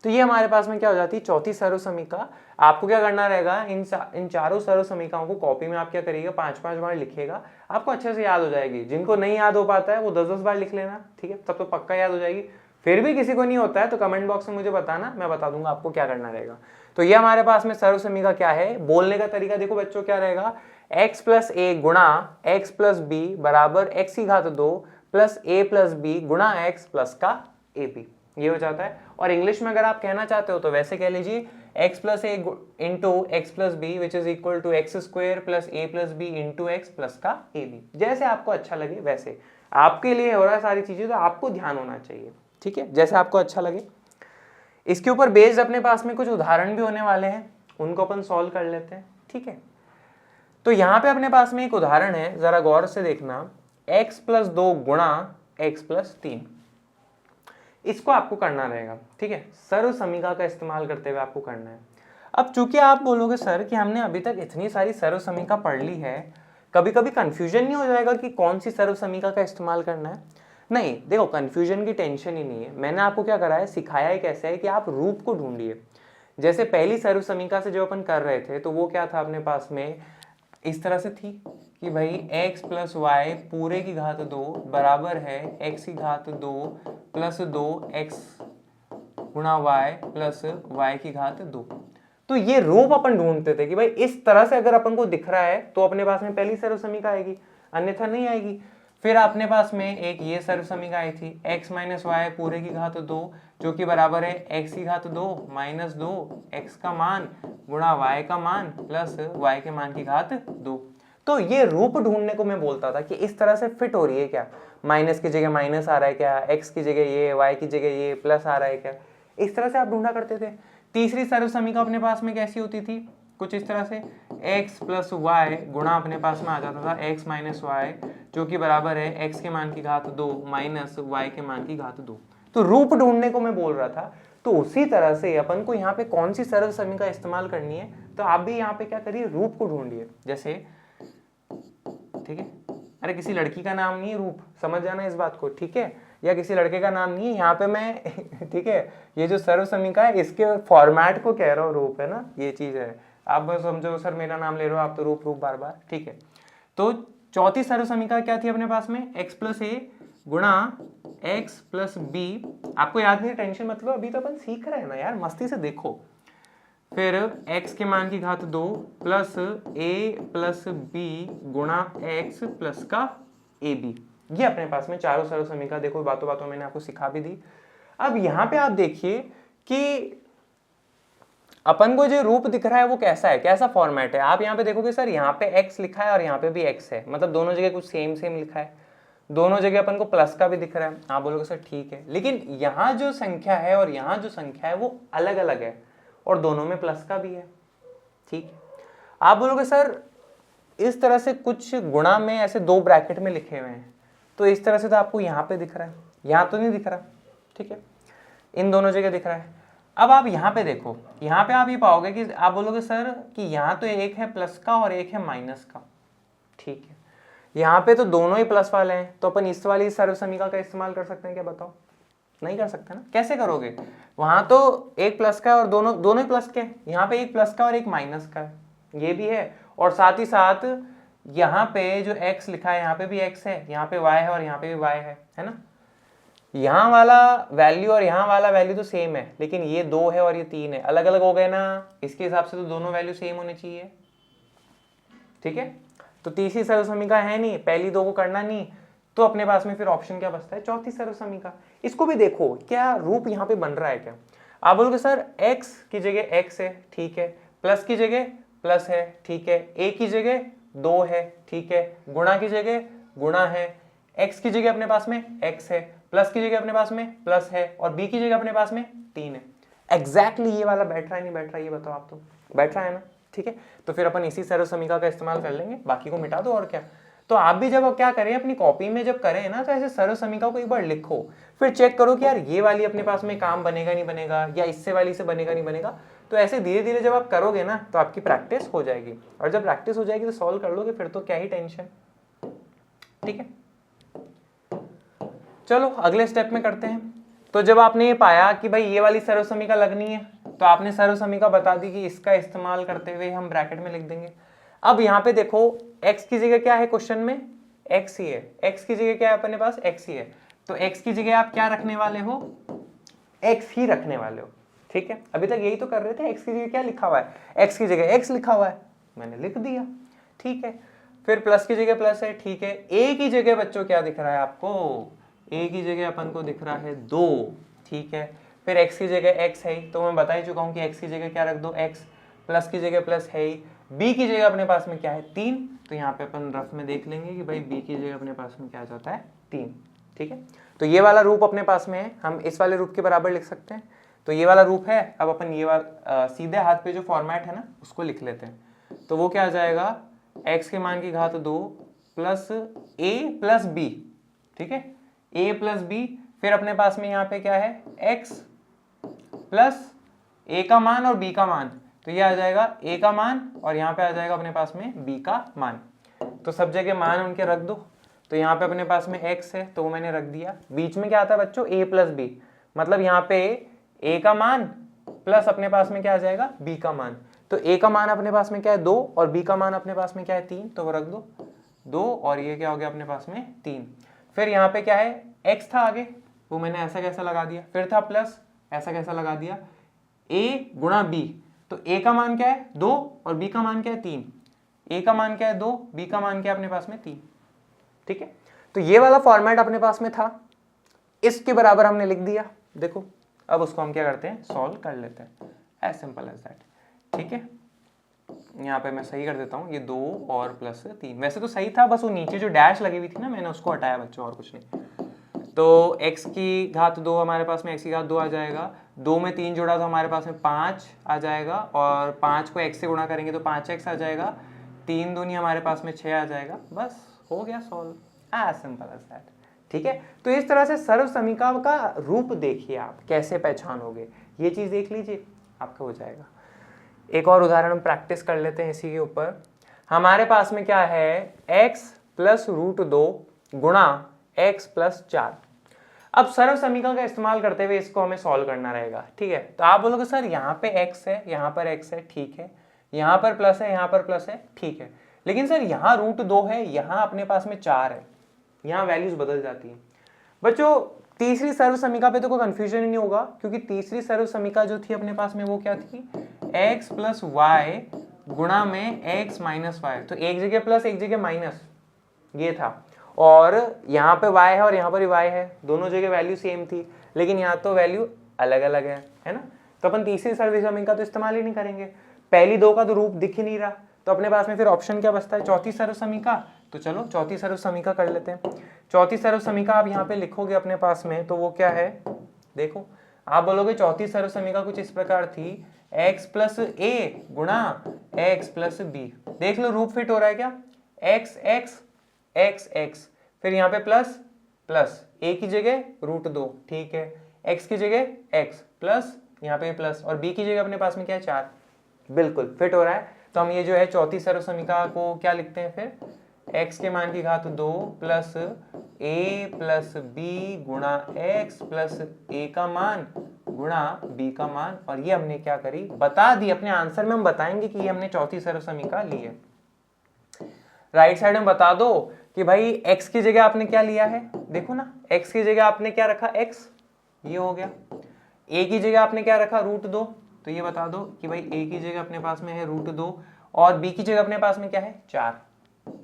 तो ये हमारे पास में क्या हो जाती है, चौथी सर्व समीका। आपको क्या करना रहेगा, इन चारों सर्व समीकाओं को कॉपी में आप क्या करिएगा, 5-5 बार लिखिएगा, आपको अच्छे से याद हो जाएगी। जिनको नहीं याद हो पाता है वो 10-10 बार लिख लेना, ठीक है, तब तो पक्का याद हो जाएगी। फिर भी किसी को नहीं होता है तो कमेंट बॉक्स में मुझे बताना, मैं बता दूंगा आपको क्या करना रहेगा। तो ये हमारे पास में सर्व समीका क्या है, बोलने का तरीका देखो बच्चों क्या रहेगा, x प्लस ए गुणा x प्लस बी बराबर x की घात 2 प्लस a प्लस बी गुणा x प्लस का ए बी, ये हो जाता है। और इंग्लिश में अगर आप कहना चाहते हो तो वैसे कह लीजिए x plus a into x plus b which is equal to x square plus a plus b into x plus का ए बी। जैसे आपको अच्छा लगे वैसे, आपके लिए हो रहा है सारी चीजें तो आपको ध्यान होना चाहिए, ठीक है, जैसे आपको अच्छा लगे। इसके ऊपर बेस्ड अपने पास में कुछ उदाहरण भी होने वाले हैं, उनको अपन सॉल्व कर लेते हैं। ठीक है, तो यहाँ पे अपने पास में एक उदाहरण है, जरा गौर से देखना, x प्लस 2 गुणा x प्लस 3, इसको आपको करना रहेगा। ठीक है, सर्व समीका का इस्तेमाल करते हुए आपको करना है। अब चूंकि आप बोलोगे सर कि हमने अभी तक इतनी सारी सर्व समीका पढ़ ली है, कभी कभी कंफ्यूजन नहीं हो जाएगा कि कौन सी सर्व समीका का इस्तेमाल करना है। नहीं, देखो कंफ्यूजन की टेंशन ही नहीं है। मैंने आपको क्या करा है, सिखाया है कैसे है कि आप रूप को ढूंढिए। जैसे पहली सर्व समीका से जो अपन कर रहे थे तो वो क्या था अपने पास में, इस तरह से थी कि भाई x प्लस वाई पूरे की घात 2 बराबर है x की घात 2 प्लस 2x गुणा y प्लस y की घात 2। तो ये रूप अपन ढूंढते थे कि भाई इस तरह से अगर अपन को दिख रहा है तो अपने पास में पहली सर्व समीका आएगी, अन्यथा नहीं आएगी। फिर अपने पास में एक ये सर्व समीका आई थी x माइनस वाई पूरे की घात 2 जो कि बराबर है x की घात 2 माइनस 2 x का मान गुणा y का मान प्लस y के मान की घात 2। तो ये रूप ढूंढने को मैं बोलता था कि इस तरह से फिट हो रही है क्या, माइनस की जगह माइनस आ रहा है क्या, x की जगह ये, y की जगह ये प्लस आ रहा है क्या, इस तरह से आप ढूंढा करते थे। तीसरी सर्व समीका अपने पास में कैसी होती थी, कुछ इस तरह से x प्लस वाई गुणा अपने पास में आ जाता था x माइनस वाई जो कि बराबर है x के मान की घात 2 माइनस y के मान की घात 2। तो रूप ढूंढने को मैं बोल रहा था। तो उसी तरह से अपन को यहाँ पे कौन सी सर्व समीका इस्तेमाल करनी है, तो आप भी यहाँ पे क्या करिए, रूप को ढूंढिए। जैसे ठीक है, अरे किसी लड़की का नाम नहीं है रूप, समझ जाना इस बात को, ठीक है, या किसी लड़के का नाम नहीं है यहाँ पे मैं ठीक है, ये जो सर्व समीका है इसके फॉर्मेट को कह रहा हूँ, रूप है ना, ये चीज है। आप बस समझो सर मेरा नाम ले रहे हो आप तो रूप रूप बार बार, ठीक है। तो चौथी सर्व समीका क्या थी अपने पास में, x प्लस ए गुणा x प्लस बी, आपको याद नहीं, टेंशन मत लो, अभी तो अपन सीख रहे हैं ना यार, मस्ती से देखो। फिर x के मान की घात 2 प्लस a प्लस बी गुणा x प्लस का ए बी। ये अपने पास में चारों सरल समीकरण, देखो बातों बातों मैंने आपको सिखा भी दी। अब यहाँ पे आप देखिए कि अपन को जो रूप दिख रहा है वो कैसा है, कैसा फॉर्मेट है। आप यहाँ पे देखोगे सर यहाँ पे x लिखा है और यहाँ पे भी x है, मतलब दोनों जगह कुछ सेम सेम लिखा है, दोनों जगह अपन को प्लस का भी दिख रहा है। आप बोलोगे सर ठीक है, लेकिन यहाँ जो संख्या है और यहाँ जो संख्या है वो अलग अलग है और दोनों में प्लस का भी है। ठीक है, आप बोलोगे सर इस तरह से कुछ गुणा में ऐसे 2 ब्रैकेट में लिखे हुए हैं, तो इस तरह से तो आपको यहाँ पे दिख रहा है, यहाँ तो नहीं दिख रहा। ठीक है, इन दोनों जगह दिख रहा है। अब आप यहाँ पे देखो, यहाँ पे आप ये पाओगे कि आप बोलोगे सर कि यहाँ तो एक है प्लस का और एक है माइनस का। ठीक है, यहाँ पे तो दोनों ही प्लस वाले हैं, तो अपन इस वाली सर्व समीकरण का इस्तेमाल कर सकते हैं क्या, बताओ? नहीं कर सकते ना। कैसे करोगे? वहां तो एक प्लस का और दोनों ही प्लस के, यहाँ पे एक प्लस का और एक माइनस का है, ये भी है, और साथ ही साथ यहाँ पे जो x लिखा है यहाँ पे भी x है, यहाँ पे y है और यहाँ पे भी y है ना। यहाँ वाला वैल्यू और यहाँ वाला वैल्यू तो सेम है, लेकिन ये 2 है और ये 3 है, अलग अलग हो गए ना। इसके हिसाब से तो दोनों वैल्यू सेम होने चाहिए। ठीक है, तो तीसरी सरल समीकरण है नहीं, पहली 2 को करना नहीं, तो अपने पास में फिर ऑप्शन क्या बचता है, चौथी सरल समीकरण। इसको भी देखो क्या रूप यहाँ पे बन रहा है क्या। आप बोलोगे सर x की जगह x है, ठीक है, प्लस की जगह प्लस है, ठीक है, a की जगह 2 है, ठीक है, गुणा की जगह गुणा है, x की जगह अपने पास में x है, प्लस की जगह अपने पास में प्लस है और b की जगह अपने पास में 3 है। एग्जैक्टली ये वाला बैठ रहा है नहीं बैठ रहा है, ये बताओ आप, तो बैठ रहा है ना। ठीक है, तो फिर अपन इसी सरल समीकरण का इस्तेमाल कर लेंगे, बाकी को मिटा दो और क्या। तो आप भी जब क्या करें अपनी कॉपी में जब करें ना, तो ऐसे सरल समीकरण को एक बार लिखो, फिर चेक करो कि यार ये वाली अपने पास में काम बनेगा नहीं बनेगा, या इससे वाली से बनेगा नहीं बनेगा। तो ऐसे धीरे धीरे जब आप करोगे ना तो आपकी प्रैक्टिस हो जाएगी, और जब प्रैक्टिस हो जाएगी तो सॉल्व कर लोगे, फिर तो क्या ही टेंशन। ठीक है, चलो अगले स्टेप में करते हैं। तो जब आपने ये पाया कि भाई ये वाली सरल समीकरण लगनी है, तो आपने सरल समीकरण बता दी कि इसका इस्तेमाल करते हुए हम ब्रैकेट में लिख देंगे। अब यहाँ पे देखो x की जगह क्या है, क्वेश्चन में x ही है, x की जगह क्या है अपने पास, x ही है, तो x की जगह आप क्या रखने वाले हो, x ही रखने वाले हो। ठीक है, अभी तक यही तो कर रहे थे, x की जगह क्या लिखा हुआ है, x की जगह x लिखा हुआ है, मैंने लिख दिया। ठीक है, फिर प्लस की जगह प्लस है, ठीक है, a की जगह बच्चों क्या दिख रहा है आपको, a की जगह अपन को दिख रहा है 2। ठीक है, फिर x की जगह x है, तो मैं बता ही चुका हूँ कि x की जगह क्या रख दो x, प्लस की जगह प्लस है ही, b की जगह अपने पास में क्या है 3, तो यहाँ पे अपन रफ में देख लेंगे कि भाई b की जगह अपने पास में क्या जाता है 3। ठीक है, तो ये वाला रूप अपने पास में है, हम इस वाले रूप के बराबर लिख सकते हैं, तो ये वाला रूप है। अब अपन ये वाला सीधे हाथ पे जो फॉर्मेट है ना उसको लिख लेते हैं, तो वो क्या आ जाएगा, x के मान की घात 2 प्लस a प्लस b। ठीक है, a प्लस b, फिर अपने पास में यहाँ पे क्या है x प्लस a का मान और b का मान, तो ये आ जाएगा a का मान और यहाँ पे आ जाएगा अपने पास में b का मान। तो सब जगह मान उनके रख दो, तो यहाँ पे अपने पास में x है तो वो मैंने रख दिया, बीच में क्या आता है बच्चों a प्लस b, मतलब यहाँ पे a का मान प्लस अपने पास में क्या आ जाएगा b का मान। तो a का मान अपने पास में क्या है 2 और b का मान अपने पास में क्या है 3, तो वो रख दो 2 और ये क्या हो गया अपने पास में 3। फिर यहाँ पे क्या है x था आगे, वो मैंने ऐसा कैसा लगा दिया, फिर था प्लस ऐसा कैसा लगा दिया, a गुणा b, तो a का मान क्या है 2 और b का मान क्या है 3, a का मान क्या है 2, b का मान क्या है अपने पास में 3। ठीक है, तो ये वाला फॉर्मेट अपने पास में था, इसके बराबर हमने लिख दिया। देखो अब उसको हम क्या करते हैं, सॉल्व कर लेते हैं, एज सिंपल एज दैट। ठीक है, यहाँ पे मैं सही कर देता हूँ, ये 2 और प्लस 3, वैसे तो सही था, बस वो नीचे जो डैश लगी हुई थी ना मैंने उसको हटाया बच्चों, और कुछ नहीं। तो x की घात 2 हमारे पास में x की घात 2 आ जाएगा, 2 में 3 जोड़ा तो हमारे पास में 5 आ जाएगा, और 5 को x से गुणा करेंगे तो 5x आ जाएगा, 3 दूनी हमारे पास में 6 आ जाएगा, बस हो गया solve, as simple as that. ठीक है, तो इस तरह से सर्व समीकरण का रूप देखिए आप कैसे पहचानोगे, ये चीज देख लीजिए आपका हो जाएगा। एक और उदाहरण हम प्रैक्टिस कर लेते हैं इसी के ऊपर। हमारे पास में क्या है x प्लस रूट 2 गुणा x प्लस 4। अब सर्व समीकरण का इस्तेमाल करते हुए इसको हमें सॉल्व करना रहेगा। ठीक है, तो आप बोलोगे सर यहाँ पे x है, यहाँ पर x है, ठीक है, यहाँ पर प्लस है, यहाँ पर प्लस है, ठीक है, लेकिन सर यहाँ रूट 2 है, यहाँ अपने पास में 4 है, यहाँ वैल्यूज बदल जाती है। बच्चों तीसरी सर्व समीका पे तो कोई कंफ्यूजन ही नहीं होगा, क्योंकि तीसरी सर्व समीका जो थी अपने पास में वो क्या थी, x प्लस वाई गुणा में x माइनस वाई। तो एक जगह प्लस एक जगह माइनस ये था, और यहाँ पे y है और यहाँ पर y है, दोनों जगह वैल्यू सेम थी, लेकिन यहाँ तो वैल्यू अलग अलग है ना। तो अपन तीसरी सर्व समीका तो इस्तेमाल ही नहीं करेंगे, पहली दो का तो रूप दिख ही नहीं रहा, तो अपने पास में फिर ऑप्शन क्या बचता है, चौथी सर्व समीका। तो चलो चौथी सर्व समीका कर लेते हैं। चौथी सर्व समीका आप यहाँ पे लिखोगे अपने पास में, तो वो क्या है, देखो आप बोलोगे चौथी सर्व समीका कुछ इस प्रकार थी, x प्लस ए गुणा x प्लस बी। देख लो रूप फिट हो रहा है क्या, x x x x, फिर यहाँ पे प्लस प्लस, a की जगह √2, ठीक है, x की जगह x प्लस यहाँ पे प्लस, और b की जगह अपने पास में क्या है 4, बिल्कुल फिट हो रहा है। तो हम ये जो है चौथी सर्व समीका को क्या लिखते हैं फिर, x के मान की घात 2 प्लस a प्लस b गुणा x प्लस a का मान गुणा b का मान, और ये हमने क्या करी बता दी, अपने आंसर में हम बताएंगे कि ये हमने चौथी सर्व समीका ली है। राइट साइड में बता दो कि भाई x की जगह आपने क्या लिया है, देखो ना x की जगह आपने क्या रखा x, ये हो गया, a की जगह आपने क्या रखा √2, तो ये बता दो कि भाई a की जगह अपने पास में है √2 और b की जगह अपने पास में क्या है 4,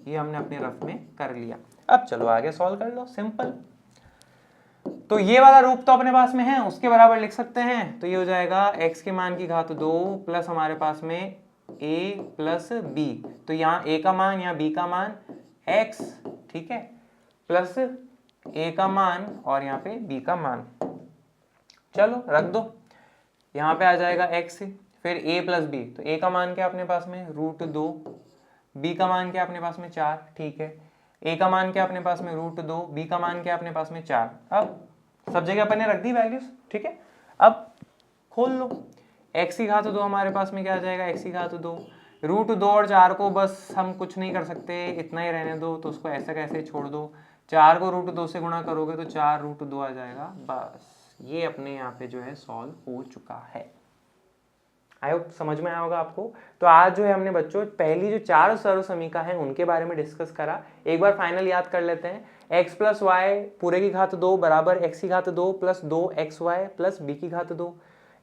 ये हमने अपने रफ में कर लिया। अब चलो आगे सॉल्व कर लो, सिंपल। तो ये वाला रूप तो अपने पास में है, उसके बराबर लिख सकते हैं, तो ये हो जाएगा x के मान की घात 2 प्लस हमारे पास में a प्लस b, तो यहाँ a का मान यहाँ b का मान x, ठीक है, प्लस a का मान और यहाँ पे b का मान, चलो रख दो, यहाँ पे आ जाएगा x, फिर a प्लस b, तो a का मान क्या अपने पास में √2, b का मान क्या अपने पास में 4, ठीक है, a का मान क्या अपने पास में √2, b का मान क्या अपने पास में 4। अब सब जगह अपन ने रख दी वैल्यूज, ठीक है, अब खोल लो, x की घात 2 हमारे पास में क्या आ जाएगा, x की घात 2, √2 और 4 को बस हम कुछ नहीं कर सकते, इतना ही रहने दो, तो उसको ऐसा कैसे छोड़ दो, 4 को √2 से गुणा करोगे तो 4 √2 आ जाएगा, बस ये अपने यहाँ पे जो है सॉल्व हो चुका है। आई होप समझ में आया होगा आपको। तो आज जो है हमने बच्चों पहली जो 4 सर्व समीका है उनके बारे में डिस्कस करा, एक बार फाइनल याद कर लेते हैं। x प्लस वाई पूरे की घात 2 बराबर x की घात 2 प्लस 2xy प्लस b की घात 2,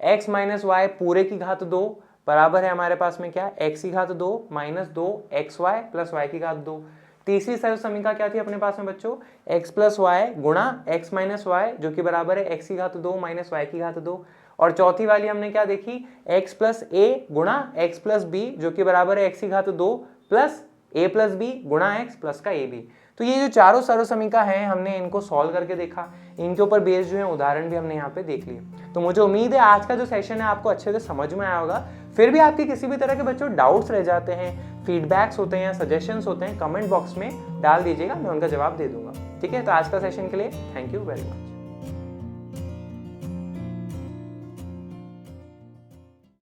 x माइनस वाई पूरे की घात 2 बराबर है हमारे पास में क्या, x की घात 2 माइनस 2xy प्लस y की घात 2। तीसरी सर्व समीका क्या थी अपने पास में बच्चों, x प्लस वाई गुणा x माइनस वाई जो कि बराबर है x की घात 2 माइनस y की घात 2, और चौथी वाली हमने क्या देखी, x प्लस a गुणा x प्लस b जो कि बराबर है x की घात 2 प्लस a प्लस b गुणा x प्लस का a b। तो ये जो चारों सर्व समीका हैं हमने इनको सॉल्व करके देखा, इनके ऊपर बेस्ड जो है उदाहरण भी हमने यहाँ पे देख लिए। तो मुझे उम्मीद है आज का जो सेशन है आपको अच्छे से समझ में आया होगा। फिर भी आपके किसी भी तरह के बच्चों डाउट्स रह जाते हैं, फीडबैक्स होते हैं, सजेशंस होते हैं, कमेंट बॉक्स में डाल दीजिएगा, मैं उनका जवाब दे दूंगा। ठीक है, तो आज का सेशन के लिए थैंक यू वेरी मच।